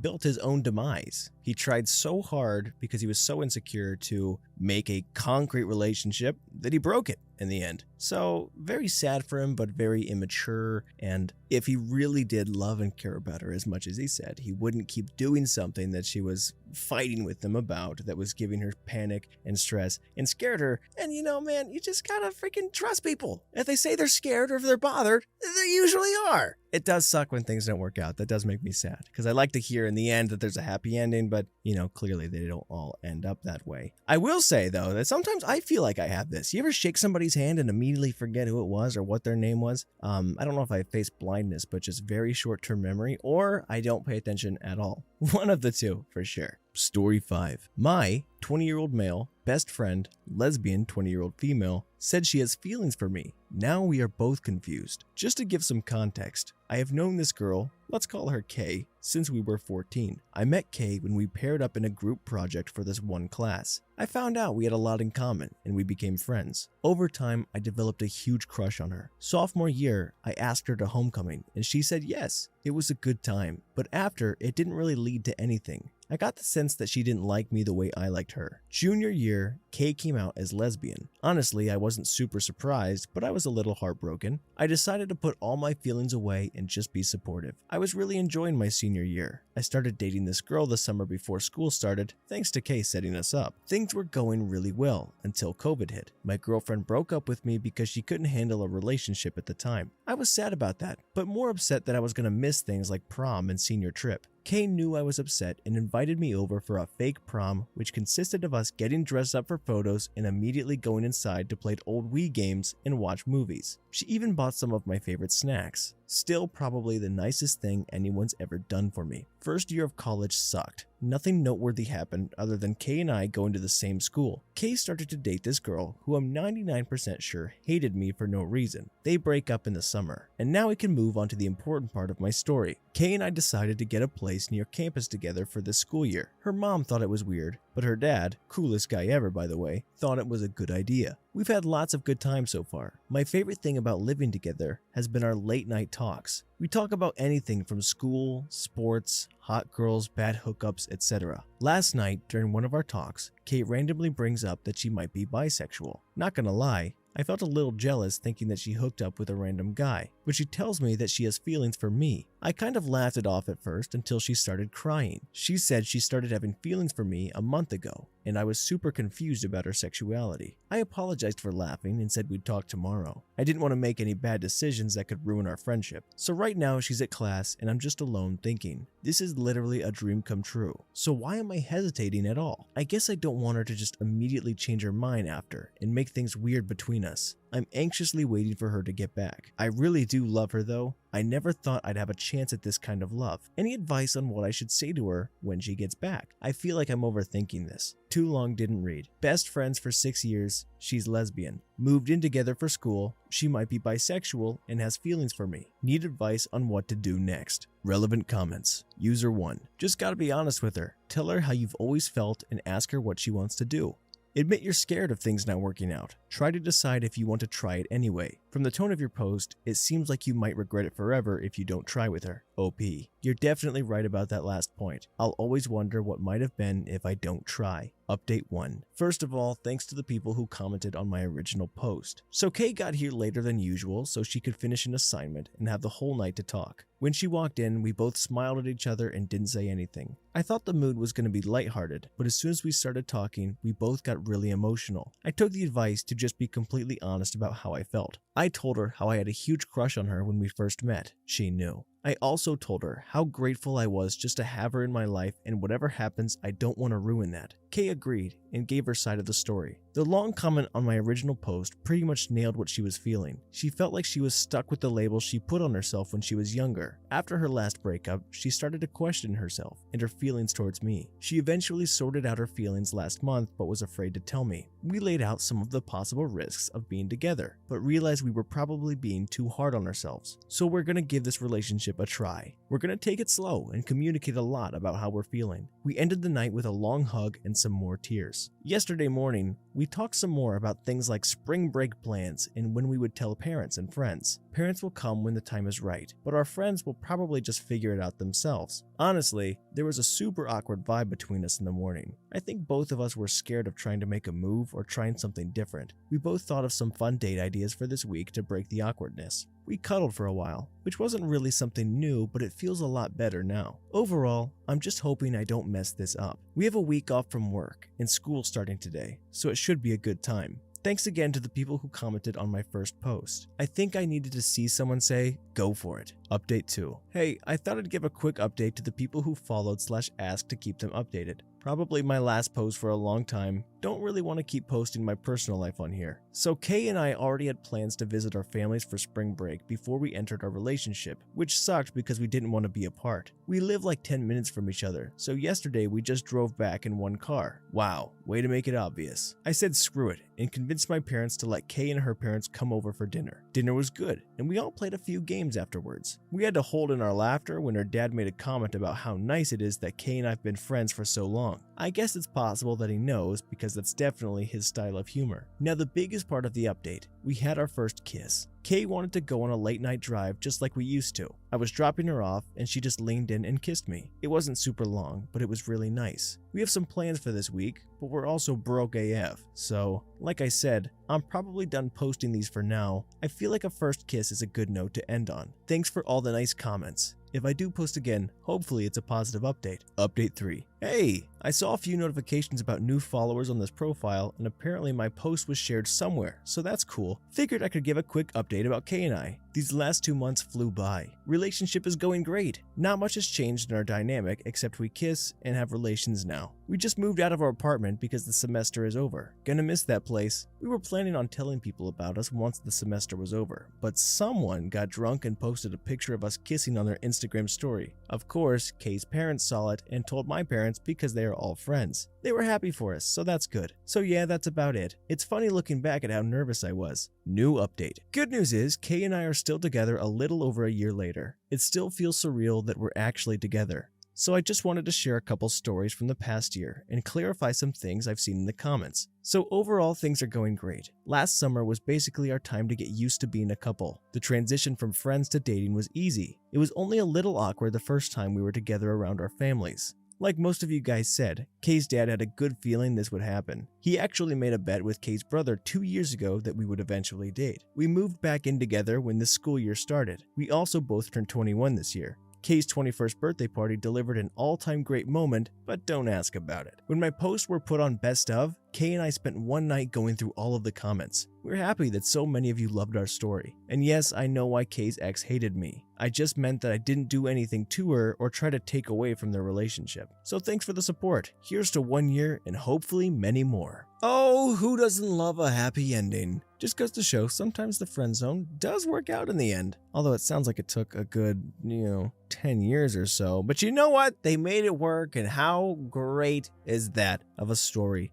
built his own demise. He tried so hard because he was so insecure to make a concrete relationship that he broke it in the end. So very sad for him, but very immature. And if he really did love and care about her as much as he said, he wouldn't keep doing something that she was fighting with him about, that was giving her panic and stress and scared her. And man, you just gotta freaking trust people. If they say they're scared or if they're bothered, they usually are. It does suck when things don't work out. That does make me sad because I like to hear in the end that there's a happy ending, but clearly they don't all end up that way. I will say though that sometimes I feel like I have this. You ever shake somebody's hand and immediately forget who it was or what their name was? I don't know if I face blindness, but just very short-term memory, or I don't pay attention at all. One of the two for sure. Story 5. My 20-year-old male best friend, lesbian 20-year-old female, said she has feelings for me. Now we are both confused. Just to give some context, I have known this girl, let's call her Kay, since we were 14. I met Kay when we paired up in a group project for this one class. I found out we had a lot in common and we became friends. Over time, I developed a huge crush on her. Sophomore year, I asked her to homecoming and she said yes. It was a good time, but after, it didn't really lead to anything. I got the sense that she didn't like me the way I liked her. Junior year, Kay came out as lesbian. Honestly, I wasn't super surprised, but I was a little heartbroken. I decided to put all my feelings away and just be supportive. I was really enjoying my senior year. I started dating this girl the summer before school started, thanks to Kay setting us up. Things were going really well until COVID hit. My girlfriend broke up with me because she couldn't handle a relationship at the time. I was sad about that, but more upset that I was going to miss things like prom and senior trip. Kay knew I was upset and invited me over for a fake prom, which consisted of us getting dressed up for photos and immediately going inside to play old Wii games and watch movies. She even bought some of my favorite snacks. Still probably the nicest thing anyone's ever done for me. First year of college sucked. Nothing noteworthy happened other than Kay and I going to the same school. Kay started to date this girl who I'm 99% sure hated me for no reason. They break up in the summer, and now we can move on to the important part of my story. Kay and I decided to get a place near campus together for this school year. Her mom thought it was weird, but her dad, coolest guy ever by the way, thought it was a good idea. We've had lots of good times so far. My favorite thing about living together has been our late night talks. We talk about anything from school, sports, hot girls, bad hookups, etc. Last night, during one of our talks, Kate randomly brings up that she might be bisexual. Not gonna lie, I felt a little jealous thinking that she hooked up with a random guy, but she tells me that she has feelings for me. I kind of laughed it off at first until she started crying. She said she started having feelings for me a month ago, and I was super confused about her sexuality. I apologized for laughing and said we'd talk tomorrow. I didn't want to make any bad decisions that could ruin our friendship. So right now she's at class and I'm just alone thinking, this is literally a dream come true. So why am I hesitating at all? I guess I don't want her to just immediately change her mind after and make things weird between us. I'm anxiously waiting for her to get back. I really do love her though. I never thought I'd have a chance at this kind of love. Any advice on what I should say to her when she gets back? I feel like I'm overthinking this. Too long didn't read. Best friends for 6 years. She's lesbian. Moved in together for school. She might be bisexual and has feelings for me. Need advice on what to do next. Relevant comments. User 1. Just gotta be honest with her. Tell her how you've always felt and ask her what she wants to do. Admit you're scared of things not working out. Try to decide if you want to try it anyway. From the tone of your post, it seems like you might regret it forever if you don't try with her. OP. You're definitely right about that last point. I'll always wonder what might have been if I don't try. Update 1. First of all, thanks to the people who commented on my original post. So Kay got here later than usual so she could finish an assignment and have the whole night to talk. When she walked in, we both smiled at each other and didn't say anything. I thought the mood was going to be lighthearted, but as soon as we started talking, we both got really emotional. I took the advice to just be completely honest about how I felt. I told her how I had a huge crush on her when we first met. She knew. I also told her how grateful I was just to have her in my life, and whatever happens, I don't want to ruin that. Kay agreed and gave her side of the story. The long comment on my original post pretty much nailed what she was feeling. She felt like she was stuck with the label she put on herself when she was younger. After her last breakup, she started to question herself and her feelings towards me. She eventually sorted out her feelings last month but was afraid to tell me. We laid out some of the possible risks of being together, but realized we were probably being too hard on ourselves. So we're gonna give this relationship a try. We're gonna take it slow and communicate a lot about how we're feeling. We ended the night with a long hug and some more tears. Yesterday morning, we talked some more about things like spring break plans and when we would tell parents and friends. Parents will come when the time is right, but our friends will probably just figure it out themselves. Honestly, there was a super awkward vibe between us in the morning. I think both of us were scared of trying to make a move or trying something different. We both thought of some fun date ideas for this week to break the awkwardness. We cuddled for a while, which wasn't really something new, but it feels a lot better now. Overall, I'm just hoping I don't mess this up. We have a week off from work and school starting today, so it should be a good time. Thanks again to the people who commented on my first post. I think I needed to see someone say, go for it. Update 2. Hey, I thought I'd give a quick update to the people who followed/asked to keep them updated. Probably my last post for a long time. Don't really want to keep posting my personal life on here. So Kay and I already had plans to visit our families for spring break before we entered our relationship, which sucked because we didn't want to be apart. We live like 10 minutes from each other, so yesterday we just drove back in one car. Wow, way to make it obvious. I said screw it and convinced my parents to let Kay and her parents come over for dinner. Dinner was good, and we all played a few games afterwards. We had to hold in our laughter when her dad made a comment about how nice it is that Kay and I have been friends for so long. I guess it's possible that he knows because that's definitely his style of humor. Now the biggest part of the update, we had our first kiss. Kay wanted to go on a late night drive just like we used to. I was dropping her off and she just leaned in and kissed me. It wasn't super long, but it was really nice. We have some plans for this week, but we're also broke AF. So, like I said, I'm probably done posting these for now. I feel like a first kiss is a good note to end on. Thanks for all the nice comments. If I do post again, hopefully it's a positive update. Update 3. Hey, I saw a few notifications about new followers on this profile and apparently my post was shared somewhere, so that's cool. Figured I could give a quick update about Kay and I. These last 2 months flew by. Relationship is going great. Not much has changed in our dynamic except we kiss and have relations now. We just moved out of our apartment because the semester is over. Gonna miss that place. We were planning on telling people about us once the semester was over, but someone got drunk and posted a picture of us kissing on their Instagram story. Of course, Kay's parents saw it and told my parents because they are all friends. They were happy for us, so that's good. So yeah, that's about it. It's funny looking back at how nervous I was. New update. Good news is, Kay and I are still together a little over a year later. It still feels surreal that we're actually together. so I just wanted to share a couple stories from the past year and clarify some things I've seen in the comments. So overall, things are going great. Last summer was basically our time to get used to being a couple. The transition from friends to dating was easy. It was only a little awkward the first time we were together around our families. Like most of you guys said, Kay's dad had a good feeling this would happen. He actually made a bet with Kay's brother 2 years ago that we would eventually date. We moved back in together when the school year started. We also both turned 21 this year. Kay's 21st birthday party delivered an all-time great moment, but don't ask about it. When my posts were put on Best Of, Kay and I spent one night going through all of the comments. We're happy that so many of you loved our story. And yes, I know why Kay's ex hated me. I just meant that I didn't do anything to her or try to take away from their relationship. So thanks for the support. Here's to 1 year and hopefully many more. Oh, who doesn't love a happy ending? Just goes to show sometimes the friend zone does work out in the end. Although it sounds like it took a good, 10 years or so. But you know what? They made it work, and how great is that of a story?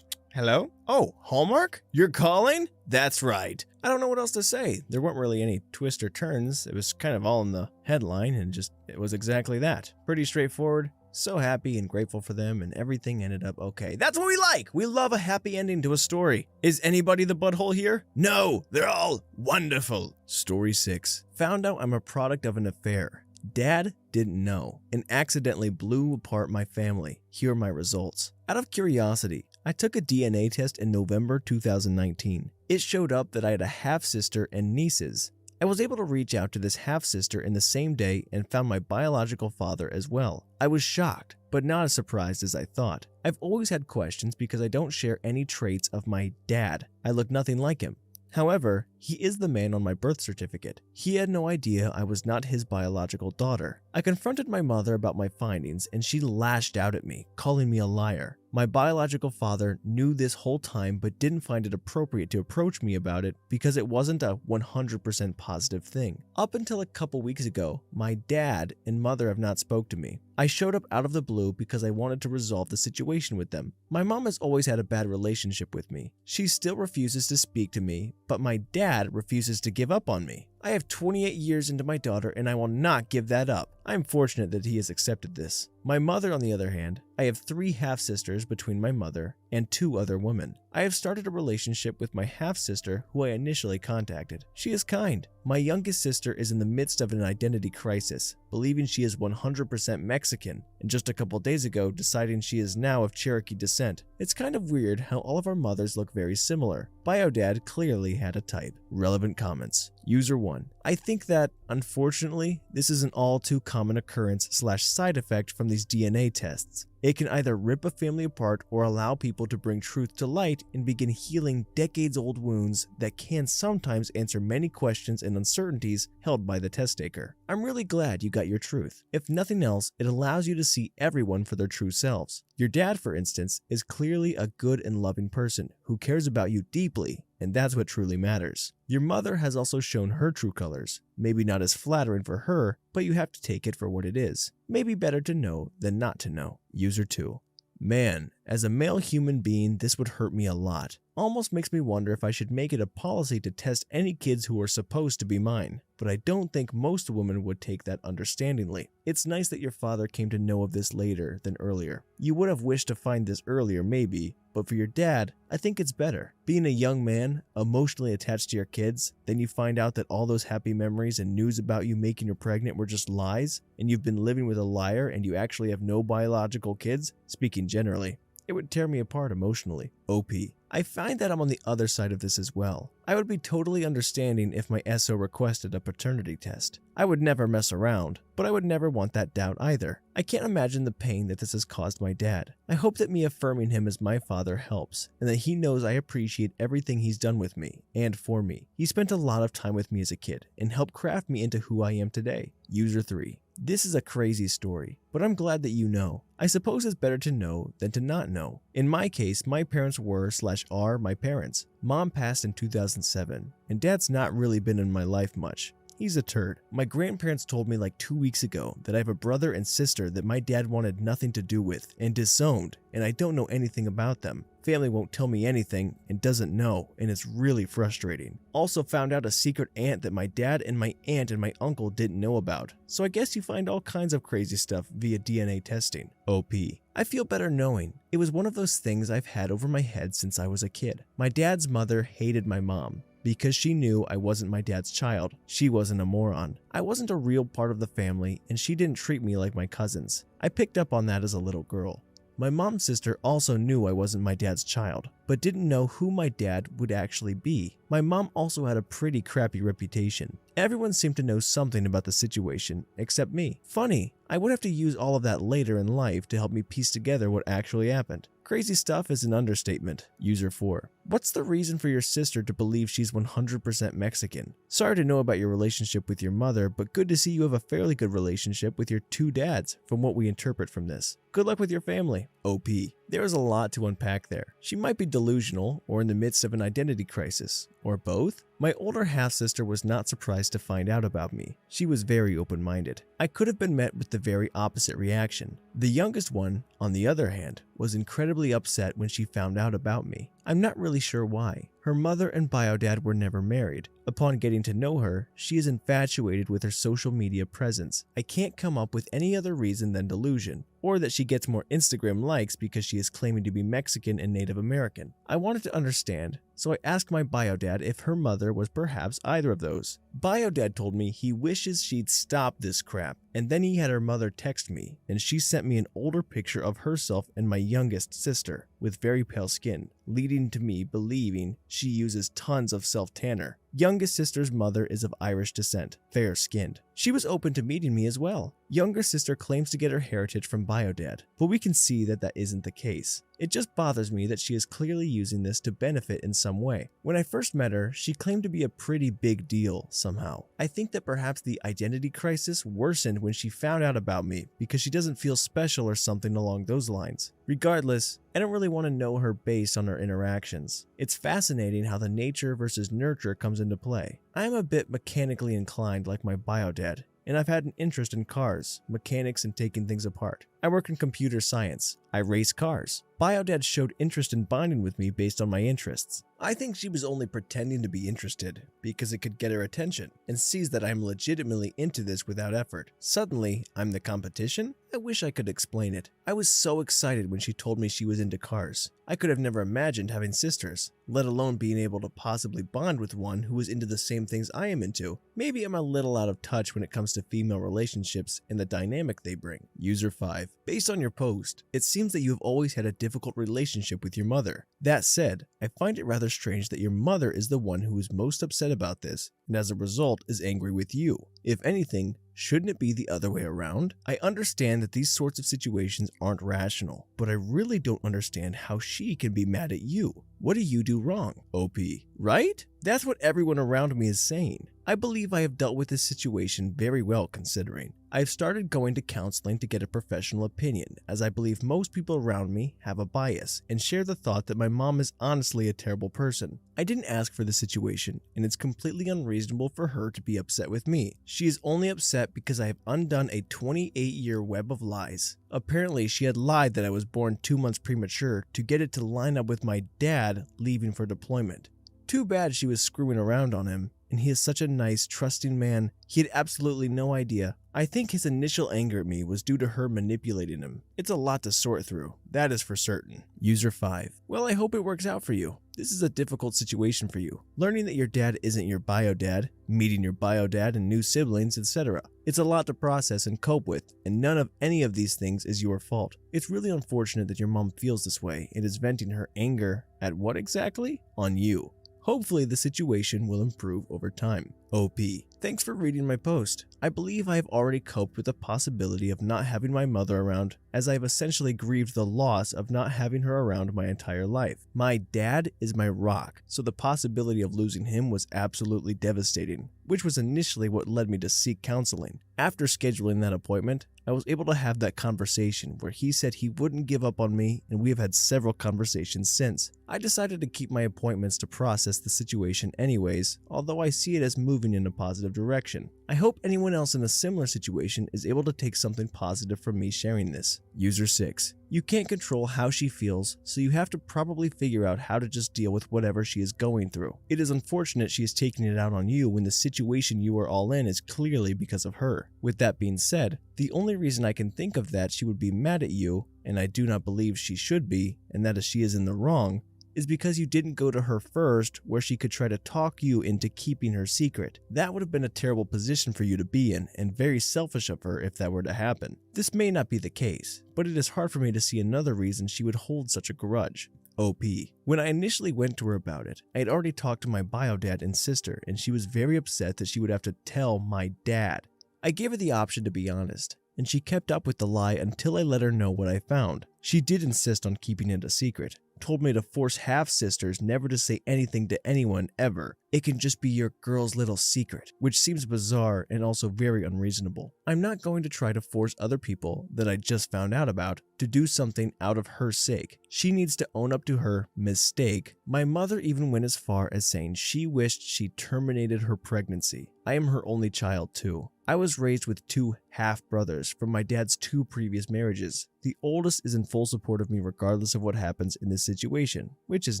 Hello? Oh, Hallmark? You're calling? That's right. I don't know what else to say. There weren't really any twists or turns. It was kind of all in the headline, and it was exactly that. Pretty straightforward. So happy and grateful for them, and everything ended up okay. That's what we like! We love a happy ending to a story. Is anybody the butthole here? No, they're all wonderful. Story 6. Found out I'm a product of an affair. Dad didn't know and accidentally blew apart my family. Here are my results. Out of curiosity, I took a DNA test in November 2019. It showed up that I had a half-sister and nieces. I was able to reach out to this half-sister in the same day and found my biological father as well. I was shocked, but not as surprised as I thought. I've always had questions because I don't share any traits of my dad. I look nothing like him. However, he is the man on my birth certificate. He had no idea I was not his biological daughter. I confronted my mother about my findings and she lashed out at me, calling me a liar. My biological father knew this whole time but didn't find it appropriate to approach me about it because it wasn't a 100% positive thing. Up until a couple weeks ago, my dad and mother have not spoke to me. I showed up out of the blue because I wanted to resolve the situation with them. My mom has always had a bad relationship with me. She still refuses to speak to me, but my dad refuses to give up on me. I have 28 years into my daughter and I will not give that up. I am fortunate that he has accepted this. My mother, on the other hand, I have 3 half-sisters between my mother and 2 other women. I have started a relationship with my half-sister who I initially contacted. She is kind. My youngest sister is in the midst of an identity crisis, believing she is 100% Mexican, and just a couple days ago deciding she is now of Cherokee descent. It's kind of weird how all of our mothers look very similar. BioDad clearly had a type. Relevant comments. User 1. I think that, unfortunately, this is an all too common occurrence / side effect from these DNA tests. It can either rip a family apart or allow people to bring truth to light and begin healing decades-old wounds that can sometimes answer many questions and uncertainties held by the test taker. I'm really glad you got your truth. If nothing else, it allows you to see everyone for their true selves. Your dad, for instance, is clearly a good and loving person who cares about you deeply, and that's what truly matters. Your mother has also shown her true colors. Maybe not as flattering for her, but you have to take it for what it is. Maybe better to know than not to know. User 2. Man, as a male human being, this would hurt me a lot. Almost makes me wonder if I should make it a policy to test any kids who are supposed to be mine. But I don't think most women would take that understandingly. It's nice that your father came to know of this later than earlier. You would have wished to find this earlier maybe, but for your dad, I think it's better. Being a young man, emotionally attached to your kids, then you find out that all those happy memories and news about you making her pregnant were just lies, and you've been living with a liar and you actually have no biological kids, speaking generally. It would tear me apart emotionally. OP. I find that I'm on the other side of this as well. I would be totally understanding if my SO requested a paternity test. I would never mess around, but I would never want that doubt either. I can't imagine the pain that this has caused my dad. I hope that me affirming him as my father helps, and that he knows I appreciate everything he's done with me and for me. He spent a lot of time with me as a kid and helped craft me into who I am today. User 3. This is a crazy story, but I'm glad that you know. I suppose it's better to know than to not know. In my case, my parents were / are my parents. Mom passed in 2007, and Dad's not really been in my life much. He's a turd. My grandparents told me like 2 weeks ago that I have a brother and sister that my dad wanted nothing to do with and disowned, and I don't know anything about them. Family won't tell me anything and doesn't know, and it's really frustrating. Also found out a secret aunt that my dad and my aunt and my uncle didn't know about. So I guess you find all kinds of crazy stuff via DNA testing. OP. I feel better knowing it was one of those things I've had over my head since I was a kid. My dad's mother hated my mom because she knew I wasn't my dad's child. She wasn't a moron. I wasn't a real part of the family, and she didn't treat me like my cousins. I picked up on that as a little girl. My mom's sister also knew I wasn't my dad's child, but didn't know who my dad would actually be. My mom also had a pretty crappy reputation. Everyone seemed to know something about the situation, except me. Funny, I would have to use all of that later in life to help me piece together what actually happened. Crazy stuff is an understatement. User 4. What's the reason for your sister to believe she's 100% Mexican? Sorry to know about your relationship with your mother, but good to see you have a fairly good relationship with your two dads, from what we interpret from this. Good luck with your family. OP. There is a lot to unpack there. She might be delusional or in the midst of an identity crisis, or both. My older half-sister was not surprised to find out about me. She was very open-minded. I could have been met with the very opposite reaction. The youngest one, on the other hand, was incredibly upset when she found out about me. I'm not really sure why. Her mother and bio dad were never married. Upon getting to know her, she is infatuated with her social media presence. I can't come up with any other reason than delusion, or that she gets more Instagram likes because she is claiming to be Mexican and Native American. I wanted to understand, so I asked my bio dad if her mother was perhaps either of those. Bio dad told me he wishes she'd stop this crap, and then he had her mother text me, and she sent me an older picture of herself and my youngest sister, with very pale skin, leading to me believing she uses tons of self-tanner. Youngest sister's mother is of Irish descent, fair-skinned. She was open to meeting me as well. Younger sister claims to get her heritage from bio dad, but we can see that that isn't the case. It just bothers me that she is clearly using this to benefit in some way. When I first met her, she claimed to be a pretty big deal somehow. I think that perhaps the identity crisis worsened when she found out about me because she doesn't feel special or something along those lines. Regardless, I don't really want to know her based on our interactions. It's fascinating how the nature versus nurture comes into play. I am a bit mechanically inclined like my bio dad, and I've had an interest in cars, mechanics, and taking things apart. I work in computer science. I race cars. Bio dad showed interest in bonding with me based on my interests. I think she was only pretending to be interested because it could get her attention, and sees that I'm legitimately into this without effort. Suddenly, I'm the competition? I wish I could explain it. I was so excited when she told me she was into cars. I could have never imagined having sisters, let alone being able to possibly bond with one who was into the same things I am into. Maybe I'm a little out of touch when it comes to female relationships and the dynamic they bring. User 5. Based on your post, it seems that you have always had a difficult relationship with your mother. That said, I find it rather strange that your mother is the one who is most upset about this, and as a result is angry with you. If anything, shouldn't it be the other way around? I understand that these sorts of situations aren't rational, but I really don't understand how she can be mad at you. What do you do wrong, OP? Right? That's what everyone around me is saying. I believe I have dealt with this situation very well considering. I've started going to counseling to get a professional opinion, as I believe most people around me have a bias and share the thought that my mom is honestly a terrible person. I didn't ask for the situation, and it's completely unreasonable for her to be upset with me. She is only upset because I have undone a 28-year web of lies. Apparently, she had lied that I was born 2 months premature to get it to line up with my dad leaving for deployment. Too bad she was screwing around on him, and he is such a nice, trusting man. He had absolutely no idea. I think his initial anger at me was due to her manipulating him. It's a lot to sort through, that is for certain. User 5. Well, I hope it works out for you. This is a difficult situation for you. Learning that your dad isn't your bio dad, meeting your bio dad and new siblings, etc. It's a lot to process and cope with, and none of any of these things is your fault. It's really unfortunate that your mom feels this way and is venting her anger at what exactly? On you. Hopefully the situation will improve over time. OP. Thanks for reading my post. I believe I have already coped with the possibility of not having my mother around, as I have essentially grieved the loss of not having her around my entire life. My dad is my rock, so the possibility of losing him was absolutely devastating, which was initially what led me to seek counseling. After scheduling that appointment, I was able to have that conversation where he said he wouldn't give up on me, and we have had several conversations since. I decided to keep my appointments to process the situation anyways, although I see it as moving moving in a positive direction. I hope anyone else in a similar situation is able to take something positive from me sharing this. User 6. You can't control how she feels, so you have to probably figure out how to just deal with whatever she is going through. It is unfortunate she is taking it out on you when the situation you are all in is clearly because of her. With that being said, the only reason I can think of that she would be mad at you, and I do not believe she should be, and that is she is in the wrong, is because you didn't go to her first where she could try to talk you into keeping her secret. That would have been a terrible position for you to be in, and very selfish of her if that were to happen. This may not be the case, but it is hard for me to see another reason she would hold such a grudge. OP. When I initially went to her about it, I had already talked to my bio dad and sister, and she was very upset that she would have to tell my dad. I gave her the option to be honest, and she kept up with the lie until I let her know what I found. She did insist on keeping it a secret, told me to force half-sisters never to say anything to anyone ever. It can just be your girl's little secret, which seems bizarre and also very unreasonable. I'm not going to try to force other people that I just found out about to do something out of her sake. She needs to own up to her mistake. My mother even went as far as saying she wished she terminated her pregnancy. I am her only child too. I was raised with 2 half-brothers from my dad's 2 previous marriages. The oldest is in full support of me regardless of what happens in this situation, which is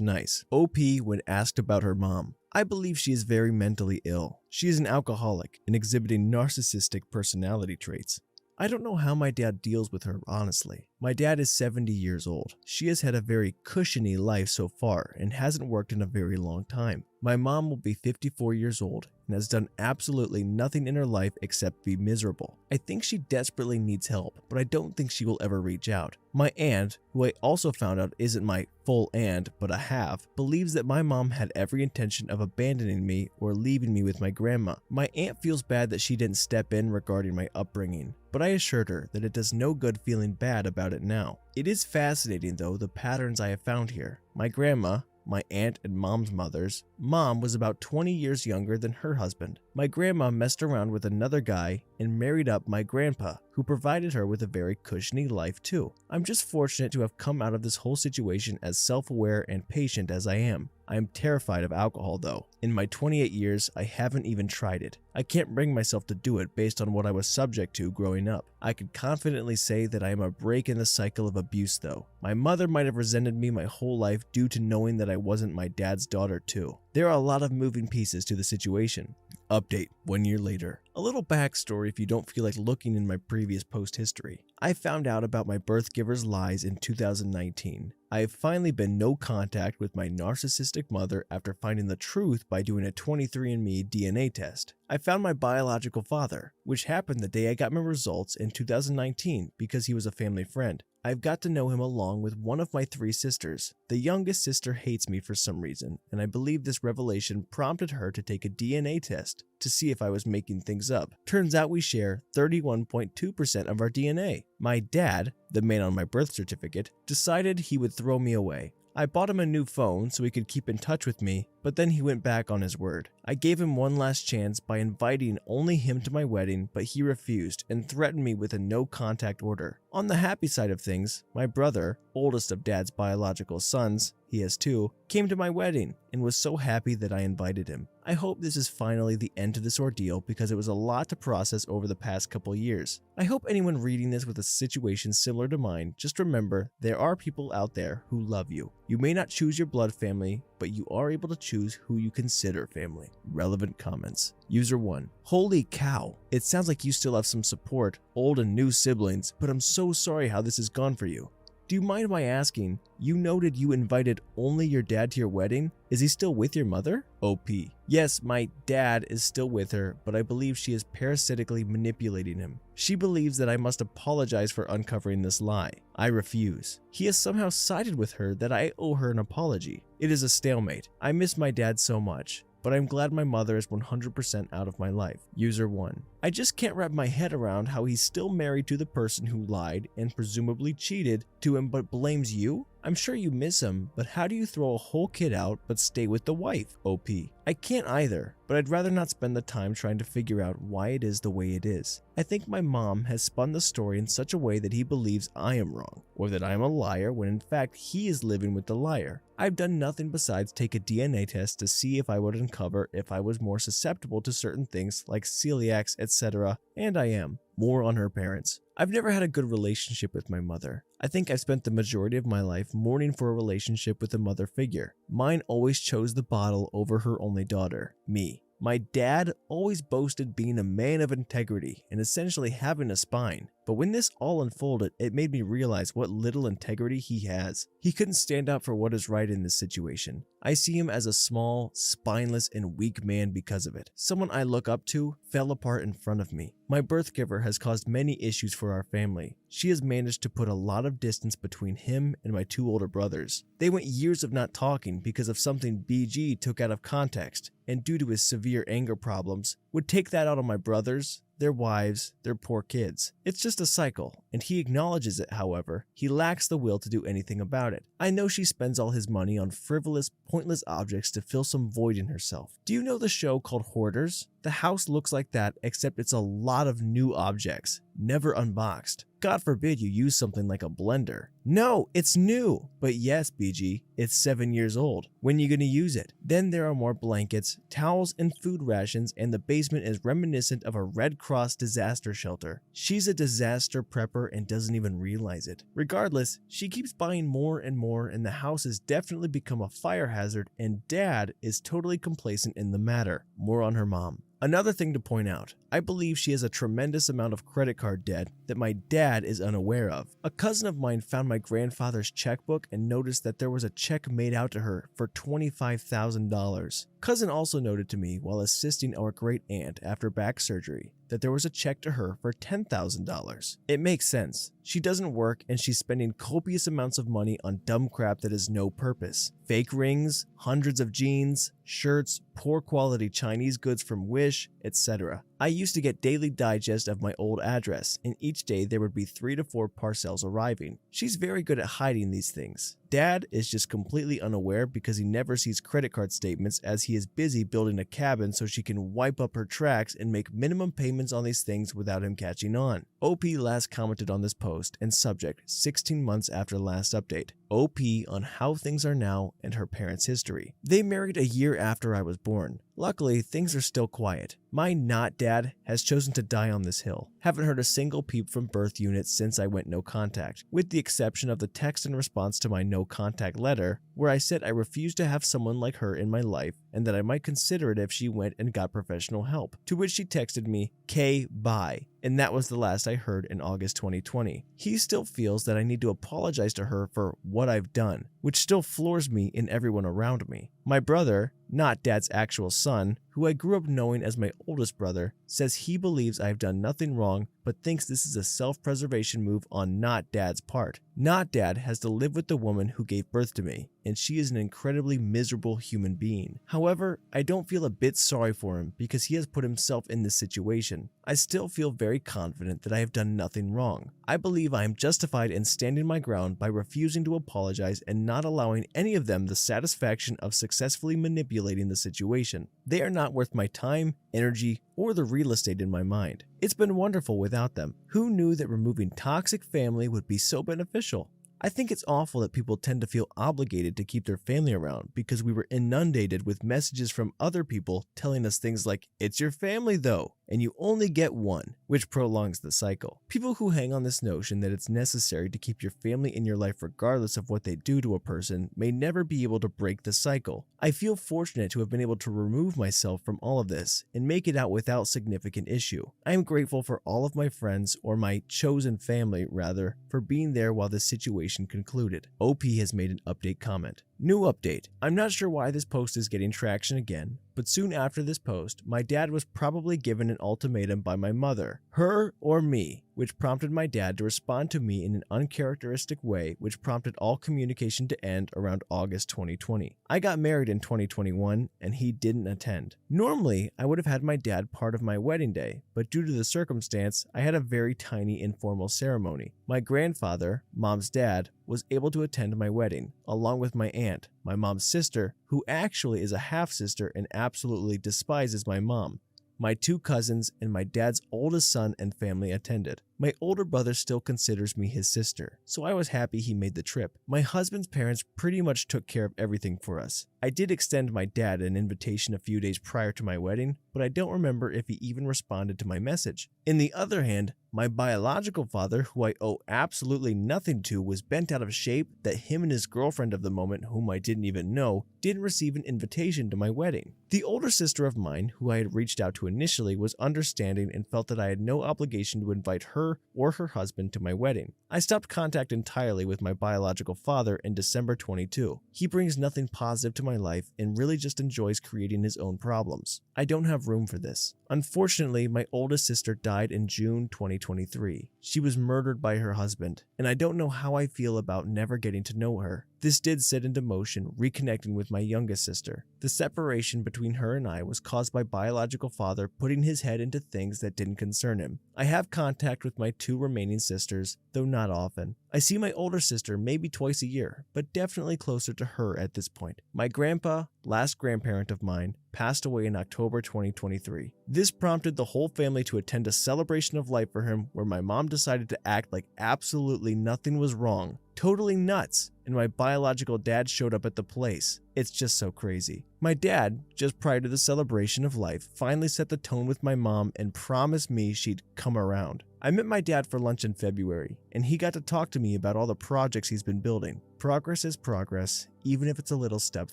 nice. OP when asked about her mom. I believe she is very mentally ill. She is an alcoholic and exhibiting narcissistic personality traits. I don't know how my dad deals with her, honestly. My dad is 70 years old. She has had a very cushiony life so far and hasn't worked in a very long time. My mom will be 54 years old and has done absolutely nothing in her life except be miserable. I think she desperately needs help, but I don't think she will ever reach out. My aunt, who I also found out isn't my full aunt but a half, believes that my mom had every intention of abandoning me or leaving me with my grandma. My aunt feels bad that she didn't step in regarding my upbringing, but I assured her that it does no good feeling bad about it now. It is fascinating though the patterns I have found here. My grandma, my aunt and mom's mothers. Mom was about 20 years younger than her husband. My grandma messed around with another guy and married up my grandpa, who provided her with a very cushiony life too. I'm just fortunate to have come out of this whole situation as self-aware and patient as I am. I am terrified of alcohol though. In my 28 years, I haven't even tried it. I can't bring myself to do it based on what I was subject to growing up. I could confidently say that I am a break in the cycle of abuse though. My mother might have resented me my whole life due to knowing that I wasn't my dad's daughter too. There are a lot of moving pieces to the situation. Update 1 year later. A little backstory if you don't feel like looking in my previous post history. I found out about my birth giver's lies in 2019. I have finally been no contact with my narcissistic mother after finding the truth by doing a 23andMe DNA test. I found my biological father, which happened the day I got my results in 2019 because he was a family friend. I've got to know him along with one of my 3 sisters. The youngest sister hates me for some reason, and I believe this revelation prompted her to take a DNA test to see if I was making things up. Turns out we share 31.2% of our DNA. My dad, the man on my birth certificate, decided he would throw me away. I bought him a new phone so he could keep in touch with me, but then he went back on his word. I gave him one last chance by inviting only him to my wedding, but he refused and threatened me with a no contact order. On the happy side of things, my brother, oldest of Dad's biological sons, he has 2, came to my wedding and was so happy that I invited him. I hope this is finally the end to this ordeal because it was a lot to process over the past couple years. I hope anyone reading this with a situation similar to mine, just remember there are people out there who love you. You may not choose your blood family, but you are able to choose who you consider family. Relevant comments. User 1. Holy cow. It sounds like you still have some support, old and new siblings, but I'm so sorry how this has gone for you. Do you mind my asking, you noted you invited only your dad to your wedding? Is he still with your mother? OP. Yes, my dad is still with her, but I believe she is parasitically manipulating him. She believes that I must apologize for uncovering this lie. I refuse. He has somehow sided with her that I owe her an apology. It is a stalemate. I miss my dad so much, but I'm glad my mother is 100% out of my life. User 1. I just can't wrap my head around how he's still married to the person who lied and presumably cheated to him but blames you? I'm sure you miss him, but how do you throw a whole kid out but stay with the wife, OP? I can't either, but I'd rather not spend the time trying to figure out why it is the way it is. I think my mom has spun the story in such a way that he believes I am wrong, or that I am a liar when in fact he is living with the liar. I've done nothing besides take a DNA test to see if I would uncover if I was more susceptible to certain things like celiacs, etc., and I am. More on her parents. I've never had a good relationship with my mother. I think I've spent the majority of my life mourning for a relationship with a mother figure. Mine always chose the bottle over her only daughter, me. My dad always boasted being a man of integrity and essentially having a spine. But when this all unfolded, it made me realize what little integrity he has. He couldn't stand up for what is right in this situation. I see him as a small, spineless, and weak man because of it. Someone I look up to fell apart in front of me. My birth giver has caused many issues for our family. She has managed to put a lot of distance between him and my two older brothers. They went years of not talking because of something BG took out of context, and due to his severe anger problems, would take that out on my brothers, their wives, their poor kids. It's just a cycle, and he acknowledges it, however. He lacks the will to do anything about it. I know she spends all his money on frivolous, pointless objects to fill some void in herself. Do you know the show called Hoarders? The house looks like that, except it's a lot of new objects, never unboxed. God forbid you use something like a blender. No, it's new. But yes, BG, it's 7 years old. When you gonna use it? Then there are more blankets, towels, and food rations, and the basement is reminiscent of a Red Cross disaster shelter. She's a disaster prepper and doesn't even realize it. Regardless, she keeps buying more and more, and the house has definitely become a fire hazard, and Dad is totally complacent in the matter. More on her mom. Another thing to point out, I believe she has a tremendous amount of credit card debt that my dad is unaware of. A cousin of mine found my grandfather's checkbook and noticed that there was a check made out to her for $25,000. Cousin also noted to me while assisting our great aunt after back surgery that there was a check to her for $10,000. It makes sense. She doesn't work and she's spending copious amounts of money on dumb crap that has no purpose. Fake rings, hundreds of jeans, shirts, poor quality Chinese goods from Wish, etc. I used to get daily digest of my old address, and each day there would be 3 to 4 parcels arriving. She's very good at hiding these things. Dad is just completely unaware because he never sees credit card statements as he is busy building a cabin so she can wipe up her tracks and make minimum payments on these things without him catching on. OP last commented on this post and subject 16 months after last update. OP on how things are now and her parents' history. They married a year after I was born. Luckily, things are still quiet. My not dad has chosen to die on this hill. Haven't heard a single peep from birth unit since I went no contact, with the exception of the text in response to my no contact letter, where I said I refused to have someone like her in my life and that I might consider it if she went and got professional help, to which she texted me, "K, bye." And that was the last I heard in August 2020. He still feels that I need to apologize to her for what I've done, which still floors me and everyone around me. My brother, not Dad's actual son, who I grew up knowing as my oldest brother, says he believes I've done nothing wrong but thinks this is a self-preservation move on not Dad's part. Not Dad has to live with the woman who gave birth to me, and she is an incredibly miserable human being. However, I don't feel a bit sorry for him because he has put himself in this situation. I still feel very confident that I have done nothing wrong. I believe I am justified in standing my ground by refusing to apologize and not allowing any of them the satisfaction of successfully manipulating the situation. They are not worth my time, energy, or the real estate in my mind. It's been wonderful without them. Who knew that removing toxic family would be so beneficial? I think it's awful that people tend to feel obligated to keep their family around because we were inundated with messages from other people telling us things like, "It's your family though, and you only get one," which prolongs the cycle. People who hang on this notion that it's necessary to keep your family in your life regardless of what they do to a person may never be able to break the cycle. I feel fortunate to have been able to remove myself from all of this and make it out without significant issue. I am grateful for all of my friends, or my chosen family rather, for being there while this situation concluded. OP has made an update comment. New update. I'm not sure why this post is getting traction again, but soon after this post, my dad was probably given an ultimatum by my mother, her or me, which prompted my dad to respond to me in an uncharacteristic way, which prompted all communication to end around August 2020. I got married in 2021, and he didn't attend. Normally, I would have had my dad part of my wedding day, but due to the circumstance, I had a very tiny informal ceremony. My grandfather, mom's dad, was able to attend my wedding, along with my aunt, my mom's sister, who actually is a half-sister and absolutely despises my mom. My 2 cousins and my dad's oldest son and family attended. My older brother still considers me his sister, so I was happy he made the trip. My husband's parents pretty much took care of everything for us. I did extend my dad an invitation a few days prior to my wedding, but I don't remember if he even responded to my message. In the other hand, my biological father, who I owe absolutely nothing to, was bent out of shape that him and his girlfriend of the moment, whom I didn't even know, didn't receive an invitation to my wedding. The older sister of mine, who I had reached out to initially, was understanding and felt that I had no obligation to invite her or her husband to my wedding. I stopped contact entirely with my biological father in December 22. He brings nothing positive to my life and really just enjoys creating his own problems. I don't have room for this. Unfortunately, my oldest sister died in June 2023. She was murdered by her husband, and I don't know how I feel about never getting to know her. This did set into motion reconnecting with my youngest sister. The separation between her and I was caused by biological father putting his head into things that didn't concern him. I have contact with my 2 remaining sisters, though not often. I see my older sister maybe twice a year, but definitely closer to her at this point. My grandpa, last grandparent of mine, passed away in October 2023. This prompted the whole family to attend a celebration of life for him where my mom decided to act like absolutely nothing was wrong. Totally nuts, and my biological dad showed up at the place. It's just so crazy. My dad, just prior to the celebration of life, finally set the tone with my mom and promised me she'd come around. I met my dad for lunch in February, and he got to talk to me about all the projects he's been building. Progress is progress, even if it's a little step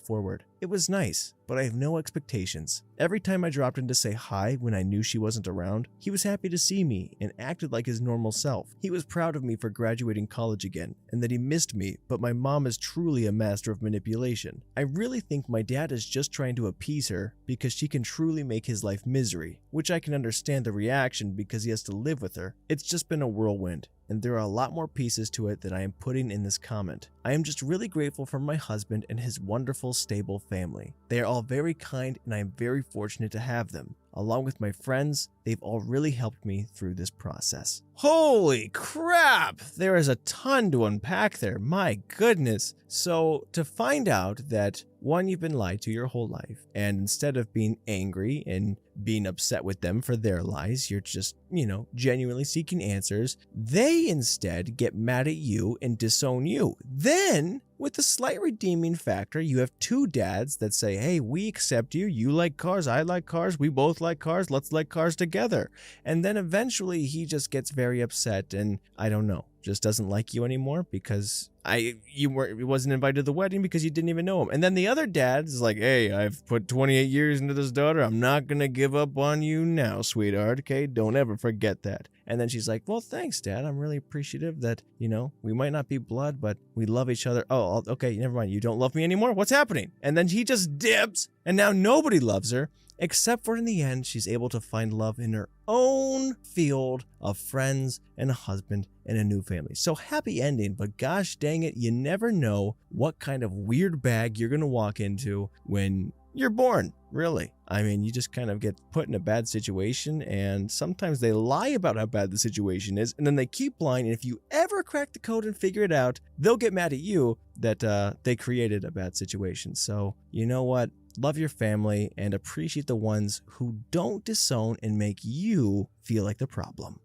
forward. It was nice, but I have no expectations. Every time I dropped in to say hi when I knew she wasn't around, he was happy to see me and acted like his normal self. He was proud of me for graduating college again, and that he missed me, but my mom is truly a master of manipulation. I really think my dad is just trying to appease her because she can truly make his life misery, which I can understand the reaction because he has to live with her. It's just been a whirlwind, and there are a lot more pieces to it that I am putting in this comment. I am just really grateful for my husband and his wonderful, stable family. They are all very kind, and I am very fortunate to have them. Along with my friends, they've all really helped me through this process. Holy crap! There is a ton to unpack there, my goodness. So to find out that, one, you've been lied to your whole life, and instead of being angry and being upset with them for their lies, you're just, genuinely seeking answers, they instead get mad at you and disown you. Then, with the slight redeeming factor, you have 2 dads that say, hey, we accept you, you like cars, I like cars, we both like cars, let's like cars together. And then eventually he just gets very upset and, I don't know, just doesn't like you anymore because you wasn't invited to the wedding because you didn't even know him. And then the other dad is like, hey, I've put 28 years into this daughter, I'm not gonna give up on you now, sweetheart, okay? Don't ever forget that. And then she's like, well, thanks, Dad. I'm really appreciative that, we might not be blood, but we love each other. Oh, okay, never mind. You don't love me anymore? What's happening? And then he just dips, and now nobody loves her, except for in the end, she's able to find love in her own field of friends and a husband and a new family. So happy ending, but gosh dang it, you never know what kind of weird bag you're going to walk into when you're born, really. I mean, you just kind of get put in a bad situation, and sometimes they lie about how bad the situation is, and then they keep lying, and if you ever crack the code and figure it out, they'll get mad at you that they created a bad situation. So, you know what? Love your family and appreciate the ones who don't disown and make you feel like the problem.